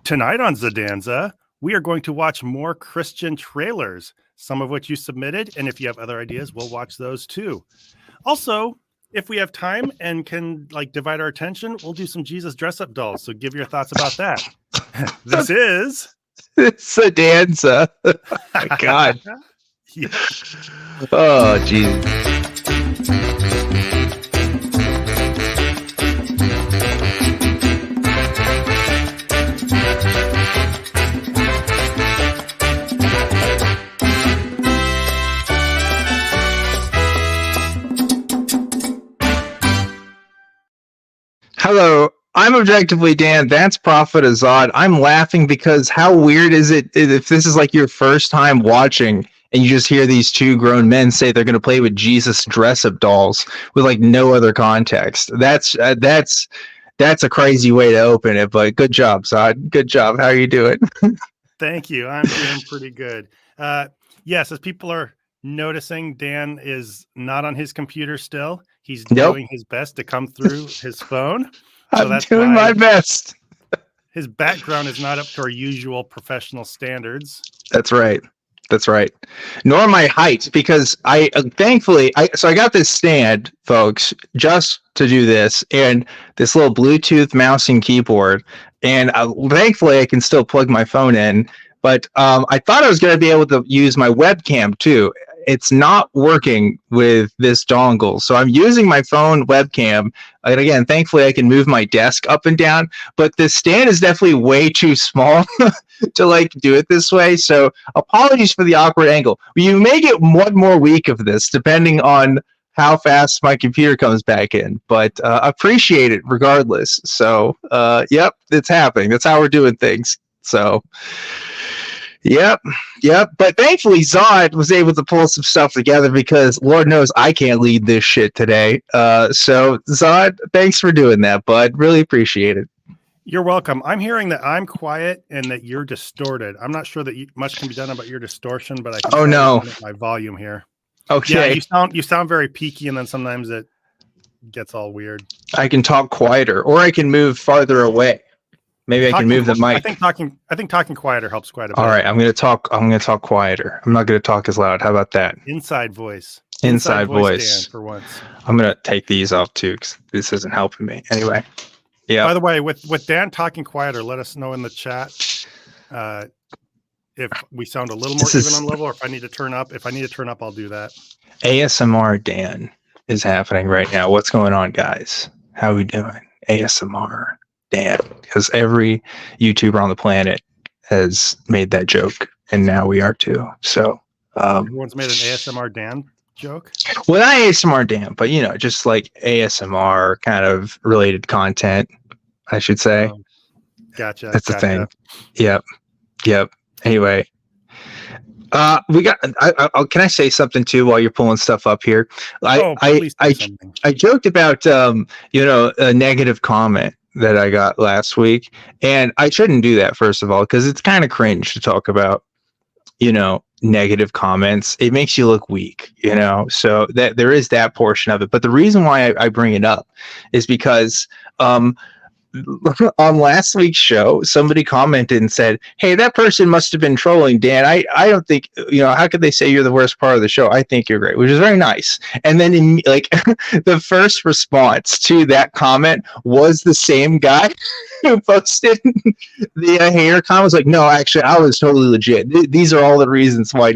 Tonight on Zadanza, we are going to watch more Christian trailers, some of which you submitted, and if you have other ideas, we'll watch those too. Also, if we have time and can divide our attention, we'll do some Jesus dress-up dolls. So give your thoughts about that. This is Zadanza. Oh my God. Yeah. Oh, geez. Hello, I'm Objectively Dan. That's Prophet Zod. I'm laughing because how weird is it if this is like your first time watching and you just hear these two grown men say they're going to play with Jesus dress-up dolls with like no other context. That's a crazy way to open it, but good job, Zod. Good job. How are you doing? Thank you. I'm doing pretty good. Yes, as people are noticing, Dan is not on his computer still. He's doing his best to come through his phone. So I'm doing my best. His background is not up to our usual professional standards. That's right. That's right. Nor my height, because I got this stand, folks, just to do this, and this little Bluetooth mouse and keyboard, and thankfully I can still plug my phone in. But I thought I was going to be able to use my webcam too. It's not working with this dongle. So I'm using my phone webcam. And again, thankfully I can move my desk up and down, but the stand is definitely way too small to do it this way. So apologies for the awkward angle. You may get one more week of this depending on how fast my computer comes back in, but appreciate it regardless. So yep, it's happening. That's how we're doing things. So Yep. But thankfully, Zod was able to pull some stuff together because Lord knows I can't lead this shit today. So Zod, thanks for doing that, bud. Really appreciate it. You're welcome. I'm hearing that I'm quiet and that you're distorted. I'm not sure that much can be done about your distortion, but I can my volume here. Okay. Yeah, you sound very peaky, and then sometimes it gets all weird. I can talk quieter, or I can move farther away. Maybe I can move the mic. I think talking quieter helps quite a bit. All right, I'm gonna talk quieter. I'm not gonna talk as loud. How about that? Inside voice. Inside voice. Dan, for once. I'm gonna take these off too, because this isn't helping me. Anyway. Yeah. By the way, with Dan talking quieter, let us know in the chat if we sound a little more even on level, or if I need to turn up. If I need to turn up, I'll do that. ASMR Dan is happening right now. What's going on, guys? How are we doing? ASMR Dan, because every YouTuber on the planet has made that joke, and now we are too. So everyone's made an ASMR Dan joke. Well, not ASMR Dan, but just like ASMR kind of related content, I should say. Gotcha. That's the thing. Yep. Anyway, we got. Can I say something too while you're pulling stuff up here? I joked about a negative comment that I got last week, and I shouldn't do that, first of all, because it's kind of cringe to talk about negative comments. It makes you look weak, so that there is that portion of it. But the reason why I bring it up is because on last week's show, somebody commented and said, "Hey, that person must have been trolling Dan. I don't think, how could they say you're the worst part of the show? I think you're great," which is very nice. And then the first response to that comment was the same guy who posted the hater comment. Was like, "No, actually, I was totally legit. These are all the reasons why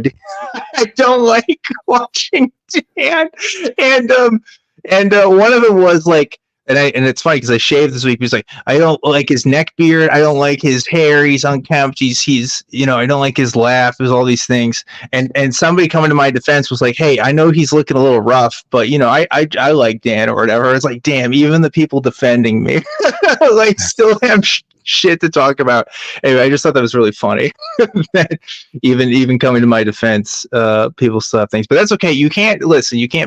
I don't like watching Dan." And one of them was like, and it's funny because I shaved this week. He's like, "I don't like his neck beard. I don't like his hair. He's unkempt. He's I don't like his laugh." There's all these things. And somebody coming to my defense was like, "Hey, I know he's looking a little rough, but I like Dan," or whatever. It's like, damn, even the people defending me still have shit to talk about. Anyway, I just thought that was really funny. That even coming to my defense, people still have things, but that's okay. You can't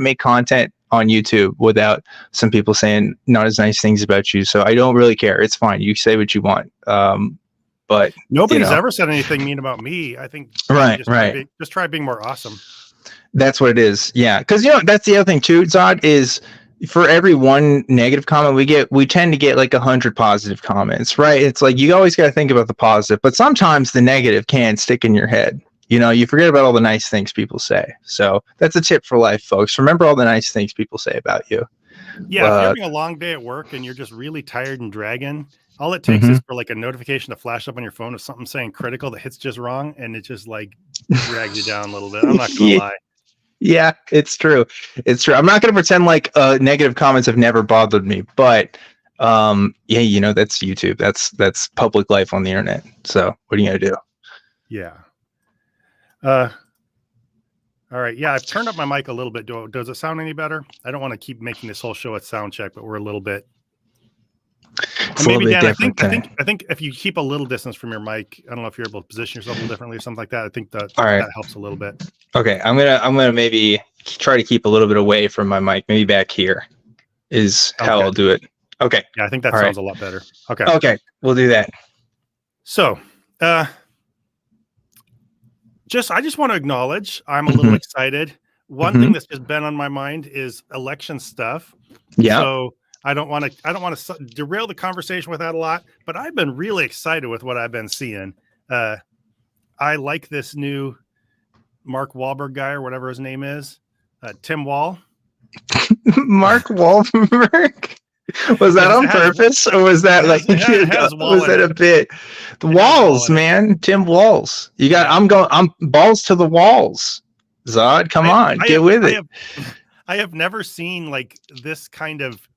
make content on YouTube without some people saying not as nice things about you. So I don't really care. It's fine. You say what you want. But nobody's ever said anything mean about me. I think just try being more awesome. That's what it is. Yeah. Because that's the other thing too, Zod, is for every one negative comment we tend to get like 100 positive comments, right? It's like you always got to think about the positive, but sometimes the negative can stick in your head. You know, you forget about all the nice things people say. So that's a tip for life, folks. Remember all the nice things people say about you. Yeah, if you're having a long day at work and you're just really tired and dragging, all it takes is for like a notification to flash up on your phone of something saying critical that hits just wrong, and it just like drags you down a little bit. I'm not gonna lie. Yeah, it's true. It's true. I'm not going to pretend like negative comments have never bothered me, but yeah, you know, that's YouTube. That's public life on the internet. So what are you going to do? Yeah. All right. Yeah, I've turned up my mic a little bit. Does it sound any better? I don't want to keep making this whole show a sound check, but we're a little bit. It's maybe Dan, I think if you keep a little distance from your mic, I don't know if you're able to position yourself a little differently or something like that. I think that that helps a little bit. Okay, I'm gonna maybe try to keep a little bit away from my mic. Maybe back here is how I'll do it. Okay. Yeah, I think that sounds a lot better. Okay. Okay, we'll do that. So, I just want to acknowledge I'm a little excited. One thing that's just been on my mind is election stuff. Yeah. So I don't want to derail the conversation with that a lot, but I've been really excited with what I've been seeing. I like this new Mark Wahlberg guy or whatever his name is, Tim Wall. Mark Wahlberg. Was that on purpose, or was that was that a bit? The Walls, man, Tim Walls. You got. I'm balls to the walls. Zod, come on, get with it. I have never seen like this kind of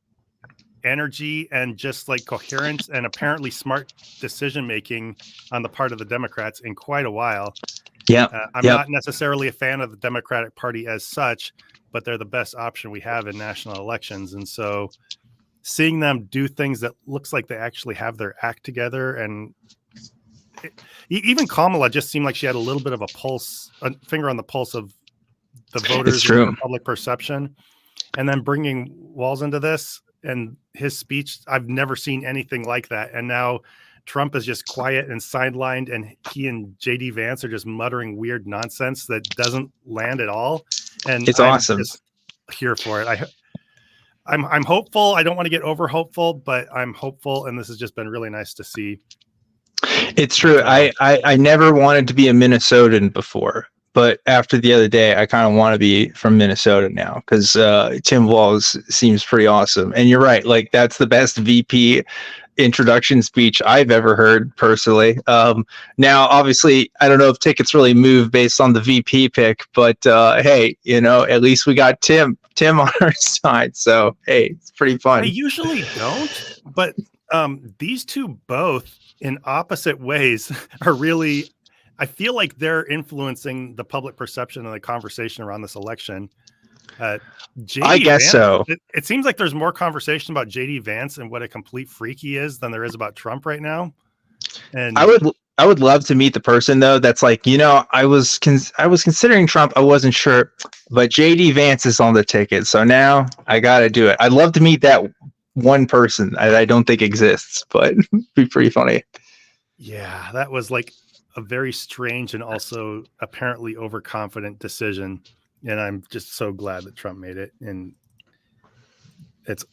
energy and just like coherence and apparently smart decision making on the part of the Democrats in quite a while. Yeah, I'm not necessarily a fan of the Democratic Party as such, but they're the best option we have in national elections, and so seeing them do things that looks like they actually have their act together, and even Kamala just seemed like she had a little bit of a finger on the pulse of the voters and public perception, and then bringing Walls into this and his speech. I've never seen anything like that. And now Trump is just quiet and sidelined, and he and JD Vance are just muttering weird nonsense that doesn't land at all. And it's awesome. Just here for it. I'm hopeful. I don't want to get over hopeful, but I'm hopeful, and this has just been really nice to see. It's true. I never wanted to be a Minnesotan before, but after the other day, I kind of want to be from Minnesota now because Tim Walz seems pretty awesome. And you're right. Like, that's the best VP introduction speech I've ever heard personally. Now, obviously, I don't know if tickets really move based on the VP pick, but hey, you know, at least we got Tim on our side. So, hey, it's pretty fun. I usually don't, but these two both in opposite ways are really, I feel like they're influencing the public perception and the conversation around this election. I guess Vance, so. It seems like there's more conversation about JD Vance and what a complete freak he is than there is about Trump right now. And I would love to meet the person though that's like, you know, I was considering Trump. I wasn't sure, but JD Vance is on the ticket, so now I got to do it. I'd love to meet that one person I don't think exists, but it'd be pretty funny. Yeah, that was like a very strange and also apparently overconfident decision. And I'm just so glad that Trump made it. And it's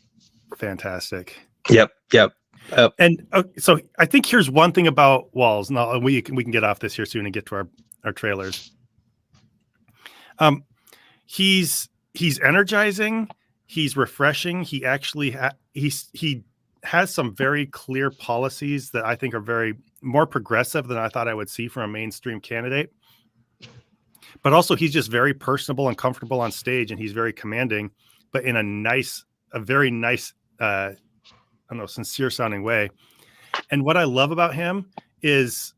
fantastic. Yep. And so I think here's one thing about Walls. Now we can get off this here soon and get to our trailers. He's energizing. He's refreshing. He actually he has some very clear policies that I think are very more progressive than I thought I would see from a mainstream candidate. But also he's just very personable and comfortable on stage, and he's very commanding, but in a very nice, I don't know, sincere sounding way. And what I love about him is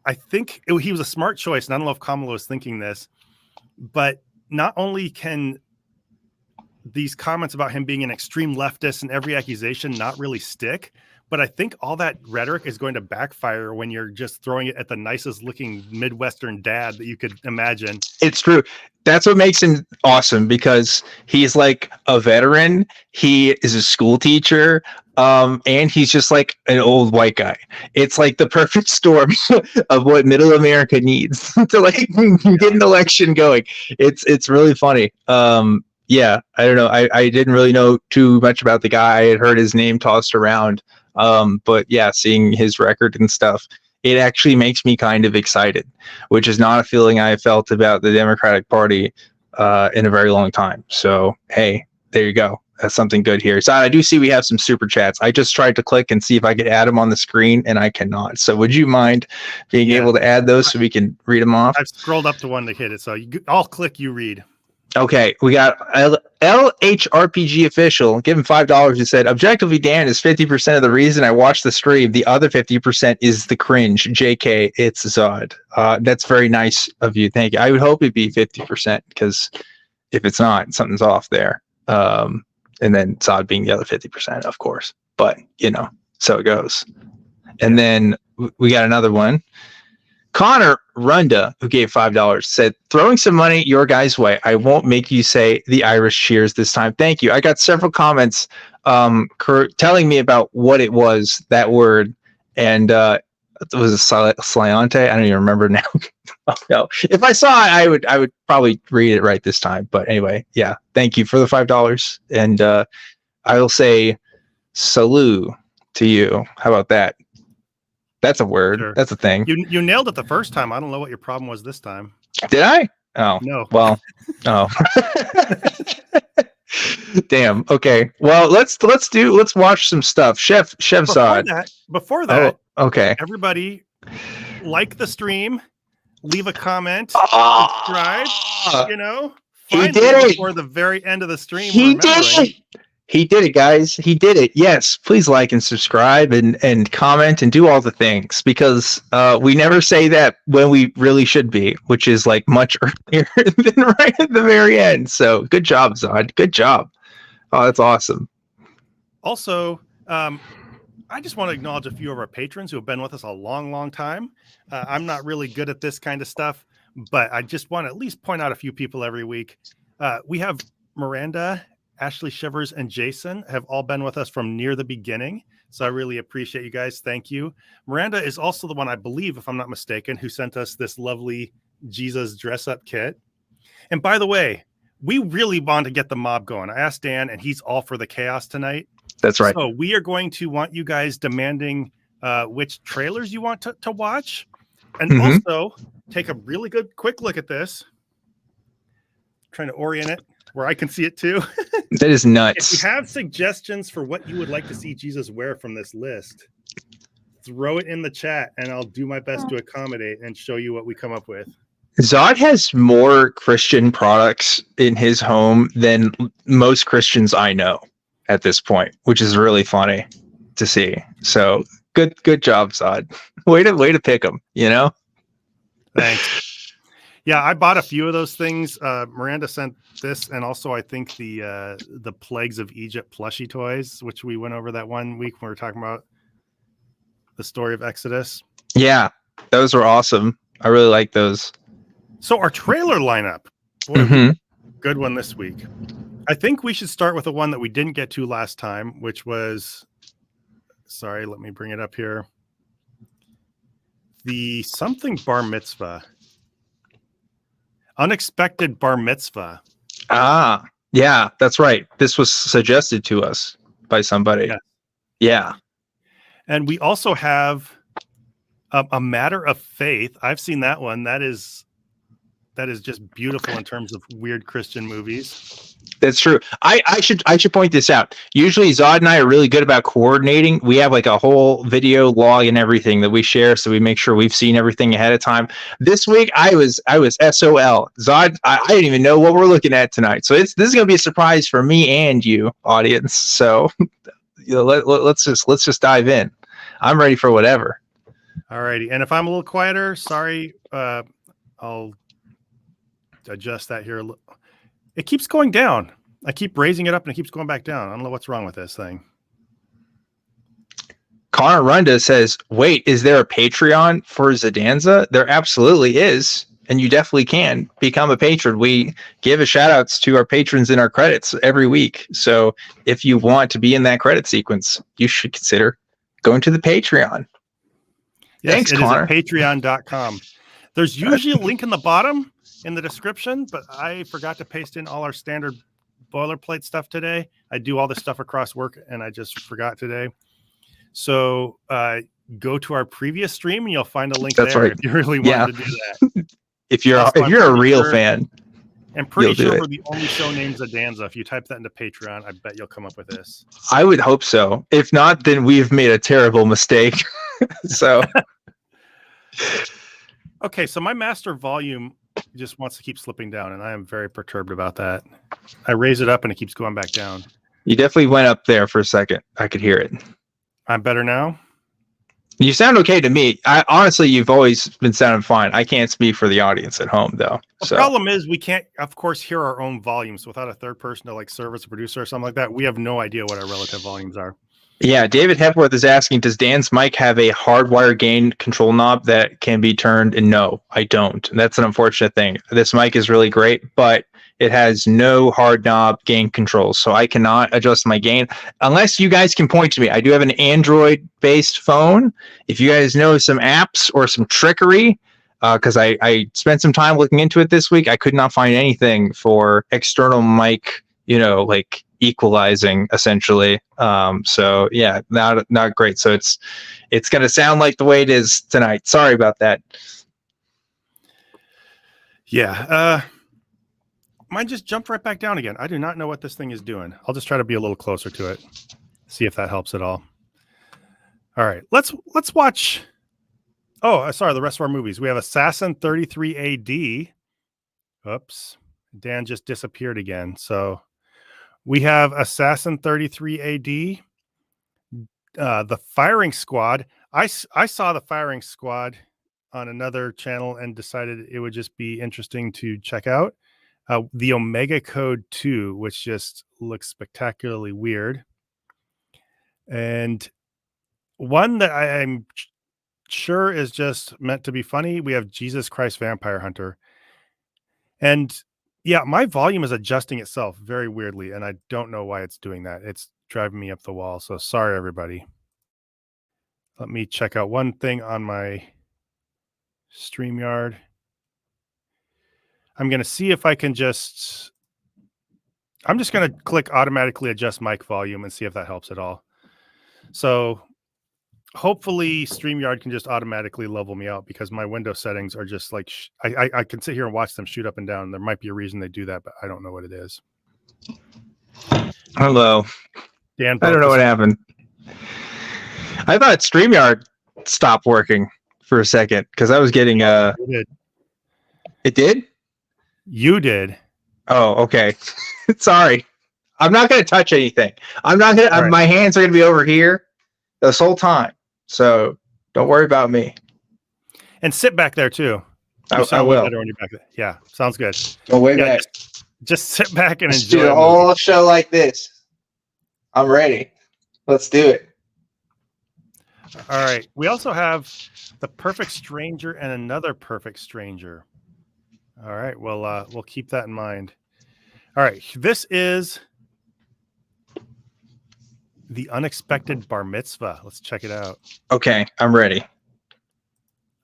I think he was a smart choice. And I don't know if Kamala was thinking this, but not only can these comments about him being an extreme leftist and every accusation not really stick, but I think all that rhetoric is going to backfire when you're just throwing it at the nicest looking Midwestern dad that you could imagine. It's true. That's what makes him awesome, because he's like a veteran. He is a school teacher. And he's just like an old white guy. It's like the perfect storm of what middle America needs to like get an election going. It's really funny. yeah, I don't know. I didn't really know too much about the guy. I had heard his name tossed around. But yeah, seeing his record and stuff, it actually makes me kind of excited, which is not a feeling I felt about the Democratic Party in a very long time. So, hey, there you go. That's something good here. So I do see we have some super chats. I just tried to click and see if I could add them on the screen, and I cannot. So would you mind being able to add those so we can read them off? I've scrolled up to one to hit it. So I'll click, you read. Okay, we got LHRPG official. Give him $5. He said, objectively, Dan is 50% of the reason I watched the stream. The other 50% is the cringe. JK, it's Zod. That's very nice of you. Thank you. I would hope it'd be 50% because if it's not, something's off there. And then Zod being the other 50%, of course. But, so it goes. And then we got another one. Connor Runda, who gave $5, said, throwing some money your guys' way. I won't make you say the Irish cheers this time. Thank you. I got several comments telling me about what it was, that word. And it was a sliante. I don't even remember now. Oh, no. If I saw it, I would probably read it right this time. But anyway, yeah. Thank you for the $5. And I will say salut to you. How about that? That's a word. Sure. That's a thing. You nailed it the first time. I don't know what your problem was this time. Did I? Oh, no. Well, oh. Damn. Okay. Well, let's watch some stuff. Chef Zod. Before that. Oh, okay. Everybody like the stream, leave a comment, subscribe, He did it before the very end of the stream. He did it. He did it, guys. He did it. Yes. Please like and subscribe and comment and do all the things because we never say that when we really should be, which is like much earlier than right at the very end. So good job, Zod. Good job. Oh, that's awesome. Also, I just want to acknowledge a few of our patrons who have been with us a long, long time. I'm not really good at this kind of stuff, but I just want to at least point out a few people every week. We have Miranda, Ashley Shivers, and Jason have all been with us from near the beginning. So I really appreciate you guys. Thank you. Miranda is also the one, I believe, if I'm not mistaken, who sent us this lovely Jesus dress-up kit. And by the way, we really want to get the mob going. I asked Dan, and he's all for the chaos tonight. That's right. So we are going to want you guys demanding which trailers you want to watch. And also take a really good quick look at this. Trying to orient it where I can see it too. That is nuts. If you have suggestions for what you would like to see Jesus wear from this list, throw it in the chat and I'll do my best to accommodate and show you what we come up with. Zod has more Christian products in his home than most Christians I know at this point, which is really funny to see. So good job, Zod. Way to pick them, Thanks. Yeah, I bought a few of those things. Miranda sent this, and also I think the Plagues of Egypt plushie toys, which we went over that one week when we were talking about the story of Exodus. Yeah, those were awesome. I really like those. So our trailer lineup, good one this week. I think we should start with the one that we didn't get to last time, which was, sorry, let me bring it up here. The something bar mitzvah. Unexpected bar mitzvah. Ah, yeah, that's right. This was suggested to us by somebody. Yeah. And we also have a matter of faith. I've seen that one. That is just beautiful in terms of weird Christian movies. That's true. I should point this out. Usually Zod and I are really good about coordinating. We have like a whole video log and everything that we share, so we make sure we've seen everything ahead of time. This week I was SOL. Zod, I didn't even know what we're looking at tonight. So this is gonna be a surprise for me and you, audience. So let's just dive in. I'm ready for whatever. All righty. And if I'm a little quieter, sorry, I'll adjust that here a little. It keeps going down. I keep raising it up and it keeps going back down. I don't know what's wrong with this thing. Connor Runda says, wait, is there a Patreon for Zadanza? There absolutely is. And you definitely can become a patron. We give a shout outs to our patrons in our credits every week. So if you want to be in that credit sequence, you should consider going to the Patreon. Yes, thanks, it Connor. Is at patreon.com. There's usually a link in the bottom in the description, but I forgot to paste in all our standard boilerplate stuff today. I do all this stuff across work, and I just forgot today. So go to our previous stream, and you'll find a link there if you really want to do that. If you're a real fan. I'm pretty sure we're the only show named Zadanza. If you type that into Patreon, I bet you'll come up with this. I would hope so. If not, then we've made a terrible mistake. So, okay, so my master volume just wants to keep slipping down, and I am very perturbed about that. I raise it up, and it keeps going back down. You definitely went up there for a second. I could hear it. I'm better now? You sound okay to me. Honestly, you've always been sounding fine. I can't speak for the audience at home, though. The problem is we can't, of course, hear our own volumes without a third person to like serve as a producer or something like that. We have no idea what our relative volumes are. Yeah, David Hepworth is asking, does Dan's mic have a hardwire gain control knob that can be turned? And no, I don't. That's an unfortunate thing. This mic is really great, but it has no hard knob gain controls, so I cannot adjust my gain unless you guys can point to me. I do have an Android-based phone. If you guys know some apps or some trickery, because I spent some time looking into it this week, I could not find anything for external mic, like equalizing essentially. So yeah, not great. So it's going to sound like the way it is tonight. Sorry about that. Yeah. Mine just jumped right back down again. I do not know what this thing is doing. I'll just try to be a little closer to it. See if that helps at all. All right, let's watch. Oh, sorry, the rest of our movies. We have Assassin 33 AD. Oops. Dan just disappeared again. So we have Assassin 33 AD. The Firing Squad. I saw the Firing Squad on another channel and decided it would just be interesting to check out. The Omega Code 2, which just looks spectacularly weird. And one that I'm sure is just meant to be funny. We have Jesus Christ Vampire Hunter. And yeah, my volume is adjusting itself very weirdly, and I don't know why it's doing that. It's driving me up the wall. So sorry, everybody. Let me check out one thing on my StreamYard. I'm going to see if I can I'm just going to click automatically adjust mic volume and see if that helps at all. So hopefully StreamYard can just automatically level me out, because my window settings are just like, I can sit here and watch them shoot up and down. There might be a reason they do that, but I don't know what it is. Hello. Dan, I don't know what happened. I thought StreamYard stopped working for a second because I was getting It did? You did. Oh, okay. Sorry. I'm not going to touch anything. I'm not going to, my hands are going to be over here this whole time. So don't worry about me. And sit back there too. I will. Better when you're back there. Yeah. Sounds good. Go way back. Just sit back and Let's enjoy do a whole show like this. I'm ready. Let's do it. All right. We also have The Perfect Stranger and Another Perfect Stranger. All right. Well, we'll keep that in mind. All right. This is The Unexpected Bar Mitzvah. Let's check it out. Okay. I'm ready.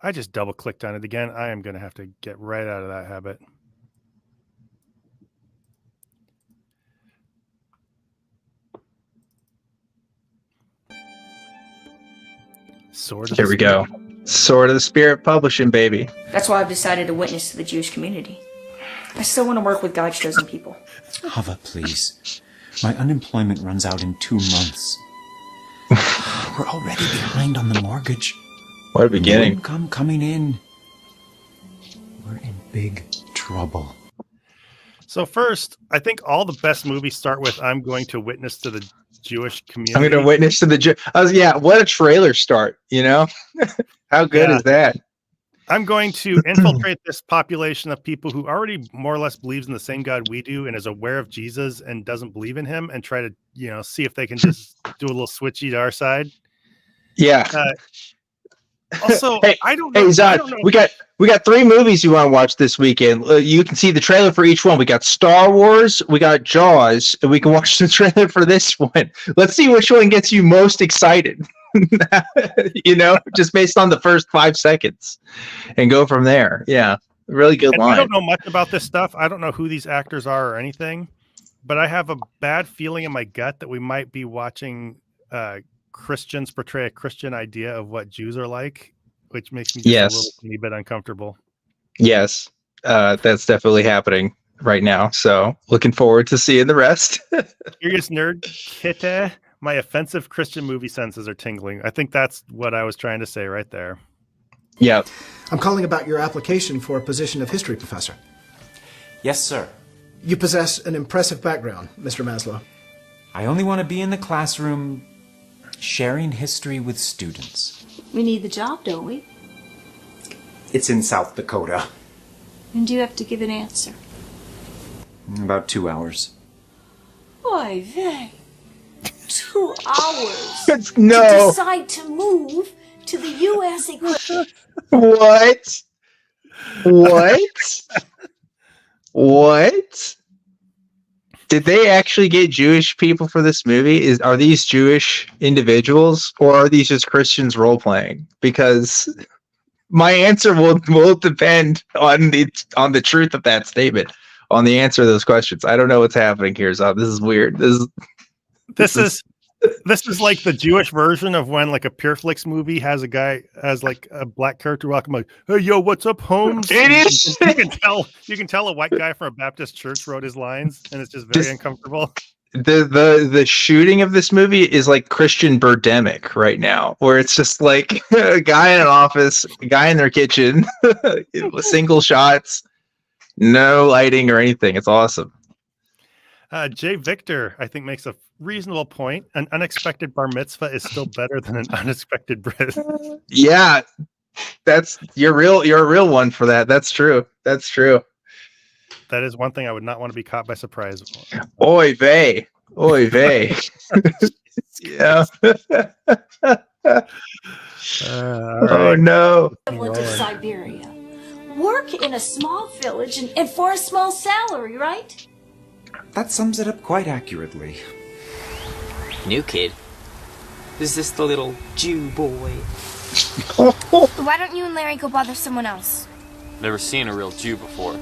I just double clicked on it again. I am going to have to get right out of that habit. Here we go. Sword of the Spirit Publishing, baby. That's why I've decided to witness to the Jewish community. I still want to work with God's chosen people. Hava, please. My unemployment runs out in 2 months. We're already behind on the mortgage. What a beginning. Income coming in. We're in big trouble. So first, I think all the best movies start with "I'm going to witness to the Jewish community." I'm going to witness to the yeah, what a trailer start, How good is that? I'm going to infiltrate this population of people who already more or less believes in the same God we do and is aware of Jesus and doesn't believe in him, and try to, see if they can just do a little switchy to our side. Yeah. Also, hey, I don't know. Zod, I don't know. We got 3 movies you want to watch this weekend. You can see the trailer for each one. We got Star Wars, we got Jaws, and we can watch the trailer for this one. Let's see which one gets you most excited. Just based on the first 5 seconds, and go from there. Yeah, really good line. I don't know much about this stuff. I don't know who these actors are or anything. but I have a bad feeling in my gut that we might be watching Christians portray a Christian idea of what Jews are like, which makes me just a little teeny bit uncomfortable. Yes, that's definitely happening right now. So looking forward to seeing the rest. Curious nerd, Kitte, my offensive Christian movie senses are tingling. I think that's what I was trying to say right there. Yeah. I'm calling about your application for a position of history professor. Yes, sir. You possess an impressive background, Mr. Maslow. I only want to be in the classroom sharing history with students. We need the job, don't we? It's in South Dakota. And you have to give an answer. In about 2 hours. Oy vey. 2 hours No. to decide to move to the U.S. What? What? Did they actually get Jewish people for this movie? Are these Jewish individuals, or are these just Christians role playing? Because my answer will depend on the truth of that statement, on the answer to those questions. I don't know what's happening here, Zod. This is weird. This is like the Jewish version of when like a Pureflix movie has like a black character walking like, "Hey, yo, what's up, Holmes?" It is. You can tell a white guy from a Baptist church wrote his lines, and it's just very uncomfortable. The shooting of this movie is like Christian Birdemic right now, where it's just like a guy in an office, a guy in their kitchen, single shots, no lighting or anything. It's awesome. Jay Victor, I think, makes a reasonable point. An unexpected bar mitzvah is still better than an unexpected bris. Yeah, you're a real one for that. That's true. That is one thing I would not want to be caught by surprise. Oy vey. Yeah. Oh no. equivalent of Siberia. Work in a small village and for a small salary, right? That sums it up quite accurately. New kid? Is this the little Jew boy? Why don't you and Larry go bother someone else? Never seen a real Jew before.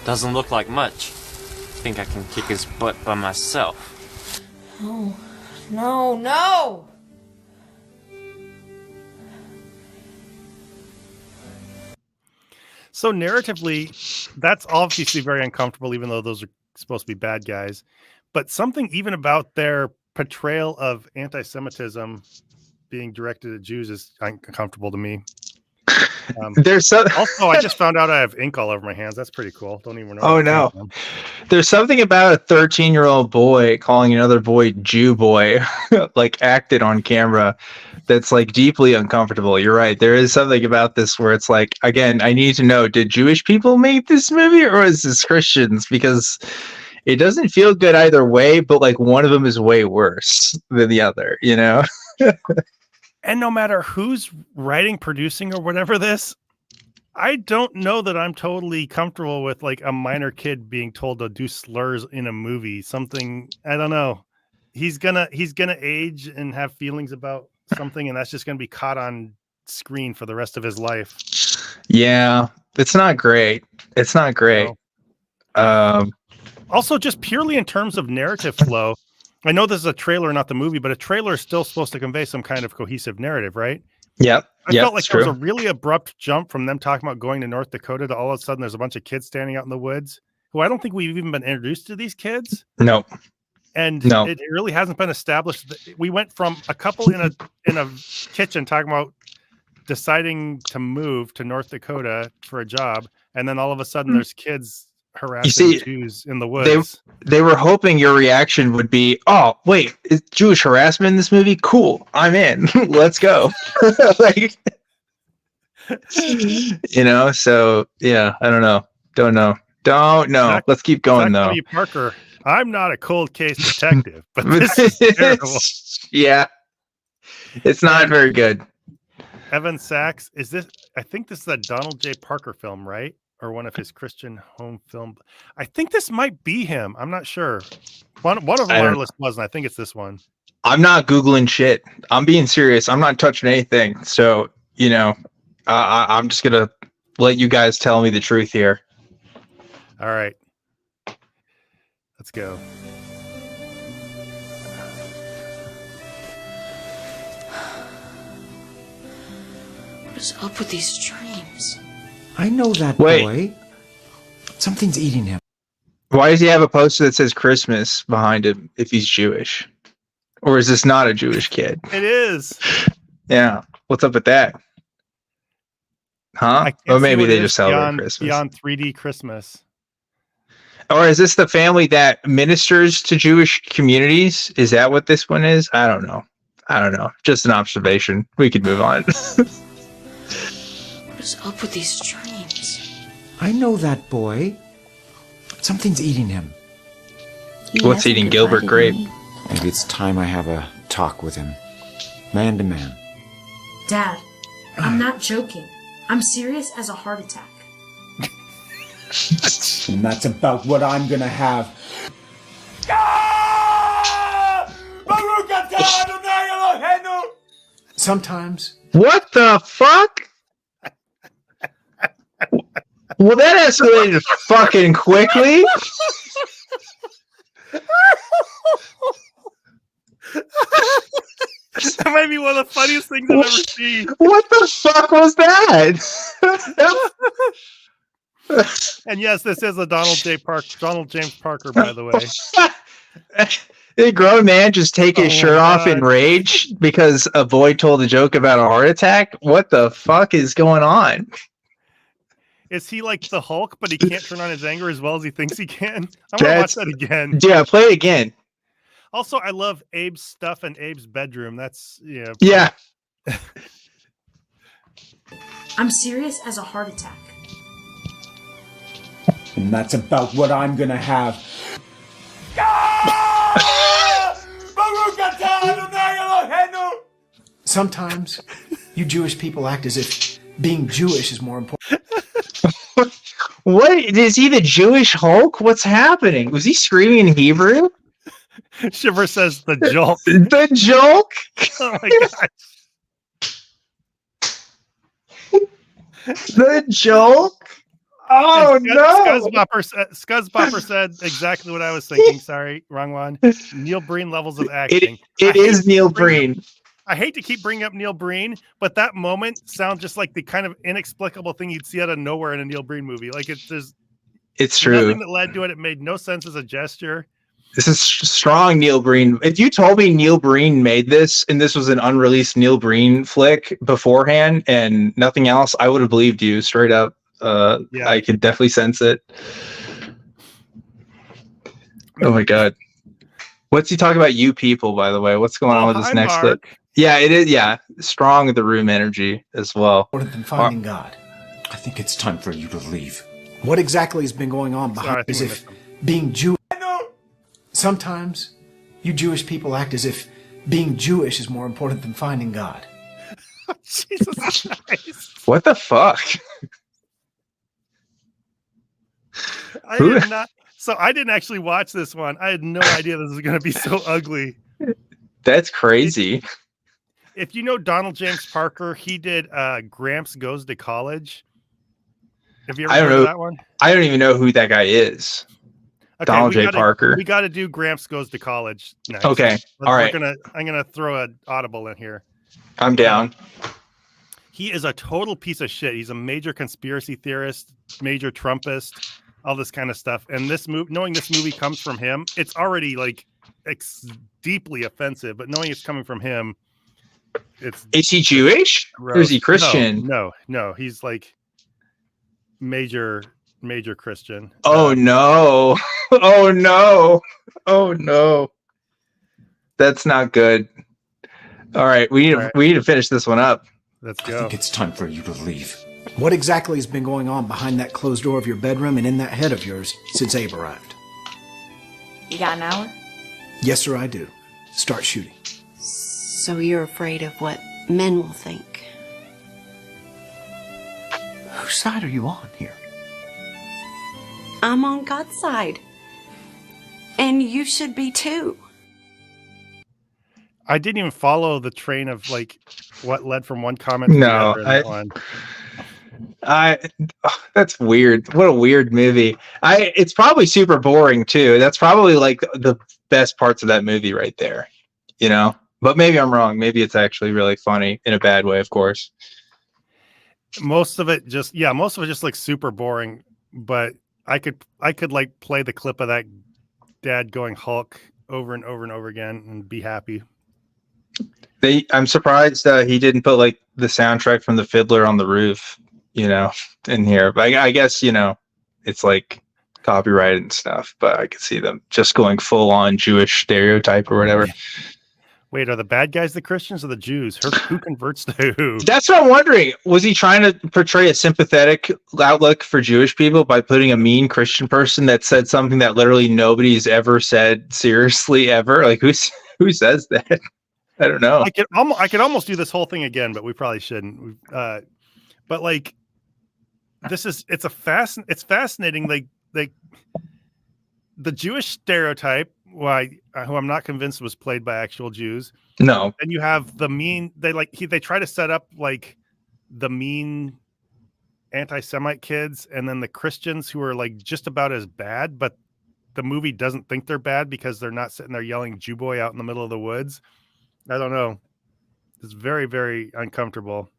Doesn't look like much. Think I can kick his butt by myself. Oh, no. So narratively, that's obviously very uncomfortable, even though those are supposed to be bad guys. But something even about their portrayal of anti-Semitism being directed at Jews is uncomfortable to me. Also, I just found out I have ink all over my hands. That's pretty cool. Don't even know. Oh no. There's something about a 13-year-old boy calling another boy Jew boy, like acted on camera, that's like deeply uncomfortable. You're right. There is something about this where it's like, again, I need to know, did Jewish people make this movie or is this Christians? Because it doesn't feel good either way, but like one of them is way worse than the other, you know? And no matter who's writing, producing, or whatever this, I don't know that I'm totally comfortable with like a minor kid being told to do slurs in a movie. Something, I don't know. He's gonna age and have feelings about something, and that's just gonna be caught on screen for the rest of his life. Yeah, it's not great. No. Also, just purely in terms of narrative flow, I know this is a trailer, not the movie, but a trailer is still supposed to convey some kind of cohesive narrative, right? Yep. I felt like there was a really abrupt jump from them talking about going to North Dakota to all of a sudden there's a bunch of kids standing out in the woods who I don't think we've even been introduced to these kids. No. And it really hasn't been established. We went from a couple in a kitchen talking about deciding to move to North Dakota for a job, and then all of a sudden there's kids harassing Jews in the woods. They were hoping your reaction would be, "Oh, wait, is Jewish harassment in this movie? Cool, I'm in. Let's go." Like, you know. So yeah, I don't know. Don't know. Let's keep going though. Parker, I'm not a cold case detective, but this is terrible. Yeah, it's not very good. Evan Sachs, is this? I think this is a Donald J. Parker film, right? Or one of his Christian home film. I think this might be him. I'm not sure. One of them on our list wasn't. I think it's this one. I'm not Googling shit. I'm being serious. I'm not touching anything. So, you know, I'm just going to let you guys tell me the truth here. All right. Let's go. What is up with these dreams? I know that Wait. boy. Something's eating him. Why does he have a poster that says Christmas behind him if he's Jewish? Or is this not a Jewish kid? It is. Yeah. What's up with that? Huh? I can't Or see maybe what they it just is celebrate Christmas. beyond 3D Christmas. Or is this the family that ministers to Jewish communities? Is that what this one is? I don't know. Just an observation. We could move on. What is up with these dreams? I know that boy. Something's eating him. He What's hasn't eating Gilbert confided in Grape? me. Maybe it's time I have a talk with him. Man to man. Dad, I'm not joking. I'm serious as a heart attack. And that's about what I'm gonna have. Sometimes What the fuck? Well, that escalated fucking quickly. That might be one of the funniest things I've ever seen. What the fuck was that? And yes, this is a Donald James Parker, by the way. Did a grown man just take his Oh shirt my off God. in rage because a boy told a joke about a heart attack? What the fuck is going on? Is he like the Hulk, but he can't turn on his anger as well as he thinks he can? I'm gonna watch that again. Yeah, play it again. Also, I love Abe's stuff in Abe's bedroom. That's Yeah. I'm serious as a heart attack. And that's about what I'm gonna have. Sometimes you Jewish people act as if being Jewish is more important. What is he, the Jewish Hulk? What's happening? Was he screaming in Hebrew? Shiver says the jolt. The joke? Oh my gosh. The joke? Oh And no! Scuzzbopper said exactly what I was thinking. Sorry, wrong one. Neil Breen levels of acting. It is Neil Breen. I hate to keep bringing up Neil Breen, but that moment sounds just like the kind of inexplicable thing you'd see out of nowhere in a Neil Breen movie. Like It's true. nothing that led to it. It made no sense as a gesture. This is strong Neil Breen. If you told me Neil Breen made this and this was an unreleased Neil Breen flick beforehand and nothing else, I would have believed you straight up. Yeah. I could definitely sense it. Oh my god. What's he talking about? You people, by the way. What's going on with this Hi, next Mark. clip? Yeah, it is. Yeah, strong the room energy as well. Important than finding God. I think it's time for you to leave. What exactly has been going on Sorry, behind I think as we if missed him. being Jewish? Sometimes you Jewish people act as if being Jewish is more important than finding God. Jesus Christ. What the fuck? I Who- did not. So I didn't actually watch this one. I had no idea this was going to be so ugly. That's crazy. If you know Donald James Parker, he did Gramps Goes to College. Have you ever I don't heard of know. that one? I don't even know who that guy is. Donald J. Parker. We got to do Gramps Goes to College next. Okay. All right. I'm gonna throw an audible in here. I'm down. He is a total piece of shit. He's a major conspiracy theorist, major Trumpist, all this kind of stuff. And this knowing this movie comes from him, it's already like deeply offensive. But knowing it's coming from him, Is he Jewish or is he Christian? No. He's like major Christian. Oh no. Oh no. Oh no. That's not good. All right, we need to finish this one up. Let's I go. think it's time for you to leave. What exactly has been going on behind that closed door of your bedroom and in that head of yours since Abe arrived? You got an hour? Yes, sir, I do. Start shooting. So you're afraid of what men will think? Whose side are you on here? I'm on God's side. And you should be too. I didn't even follow the train of like what led from one comment to No, the other in that one. That's weird. What a weird movie. It's probably super boring too. That's probably like the best parts of that movie right there. You know, but maybe I'm wrong. Maybe it's actually really funny in a bad way, of course. Most of it just like super boring, but I could like play the clip of that dad going Hulk over and over and over again and be happy. I'm surprised he didn't put like the soundtrack from the Fiddler on the Roof, you know, in here. But I guess, you know, it's like copyrighted and stuff, but I could see them just going full on Jewish stereotype or whatever. Wait, are the bad guys the Christians or the Jews? Who converts to who? That's what I'm wondering. Was he trying to portray a sympathetic outlook for Jewish people by putting a mean Christian person that said something that literally nobody's ever said seriously ever? Like who says that? I don't know. I could almost do this whole thing again, but we probably shouldn't. But like, it's fascinating. Like the Jewish stereotype, who I'm not convinced was played by actual Jews. No. And you have the mean. They try to set up like the mean anti-Semite kids, and then the Christians who are like just about as bad, but the movie doesn't think they're bad because they're not sitting there yelling "Jew boy" out in the middle of the woods. I don't know. It's very, very uncomfortable.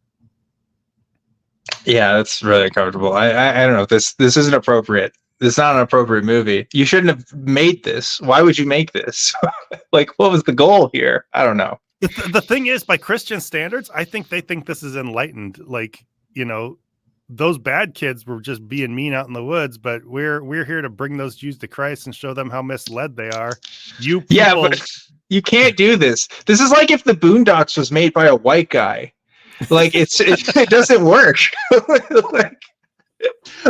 Yeah, that's really uncomfortable. I don't know. This isn't appropriate. This is not an appropriate movie. You shouldn't have made this. Why would you make this? Like, what was the goal here? I don't know. The thing is, by Christian standards, I think they think this is enlightened. Like, you know, those bad kids were just being mean out in the woods, but we're here to bring those Jews to Christ and show them how misled they are. Yeah, but you can't do this. This is like if the Boondocks was made by a white guy. Like it doesn't work. Like,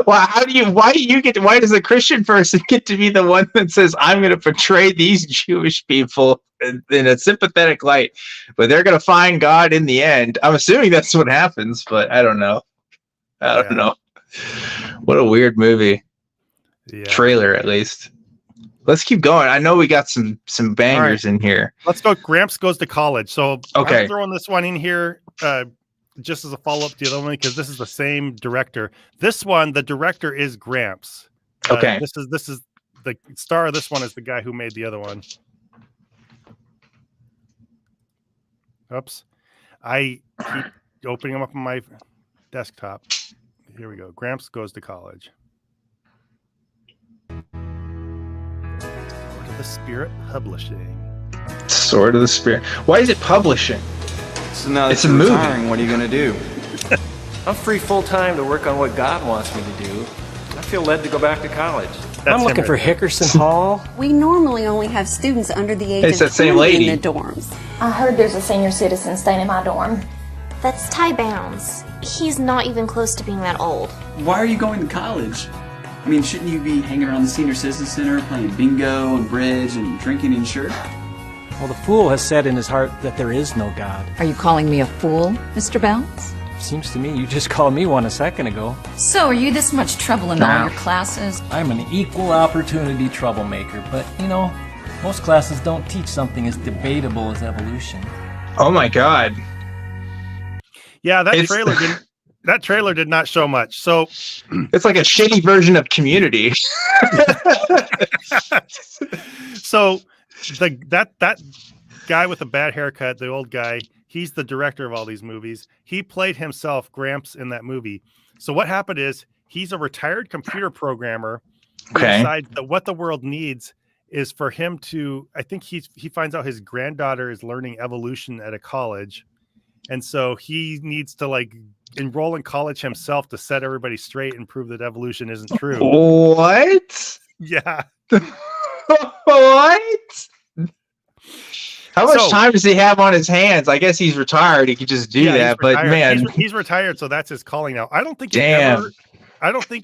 why does a Christian person get to be the one that says, I'm going to portray these Jewish people in a sympathetic light, but they're going to find God in the end? I'm assuming that's what happens, but I don't know. I don't know. What a weird movie. Yeah. Trailer, at least. Let's keep going. I know we got some bangers in here. Let's go. Gramps Goes to College. So okay. I'm throwing this one in here just as a follow-up to the other one because this is the same director. This one, the director is Gramps. Okay. This is the star of this one is the guy who made the other one. Oops. I keep opening them up on my desktop. Here we go. Gramps Goes to College. Sword of the Spirit Publishing. Sword of the Spirit. Why is it publishing? So now that it's a you're movie. Retiring, what are you going to do? I'm free full time to work on what God wants me to do. I feel led to go back to college. I'm looking for Hickerson Hall. We normally only have students under the age of 20 in the dorms. I heard there's a senior citizen staying in my dorm. That's Ty Bounds. He's not even close to being that old. Why are you going to college? I mean, shouldn't you be hanging around the Senior Citizen Center playing bingo and bridge and drinking and shirt? Well, the fool has said in his heart that there is no God. Are you calling me a fool, Mr. Bounds? Seems to me you just called me one a second ago. So, are you this much trouble in all your classes? I'm an equal opportunity troublemaker, but, you know, most classes don't teach something as debatable as evolution. Oh my God. Yeah, that trailer did not show much. So it's like a shitty version of Community. So that guy with the bad haircut, the old guy, he's the director of all these movies. He played himself, Gramps, in that movie. So what happened is he's a retired computer programmer who decides that what the world needs is for him to, I think he finds out his granddaughter is learning evolution at a college. And so he needs to like enroll in college himself to set everybody straight and prove that evolution isn't true. What? Yeah. What? How much time does he have on his hands? I guess he's retired. He could just do that. But man, he's retired, so that's his calling now. I don't think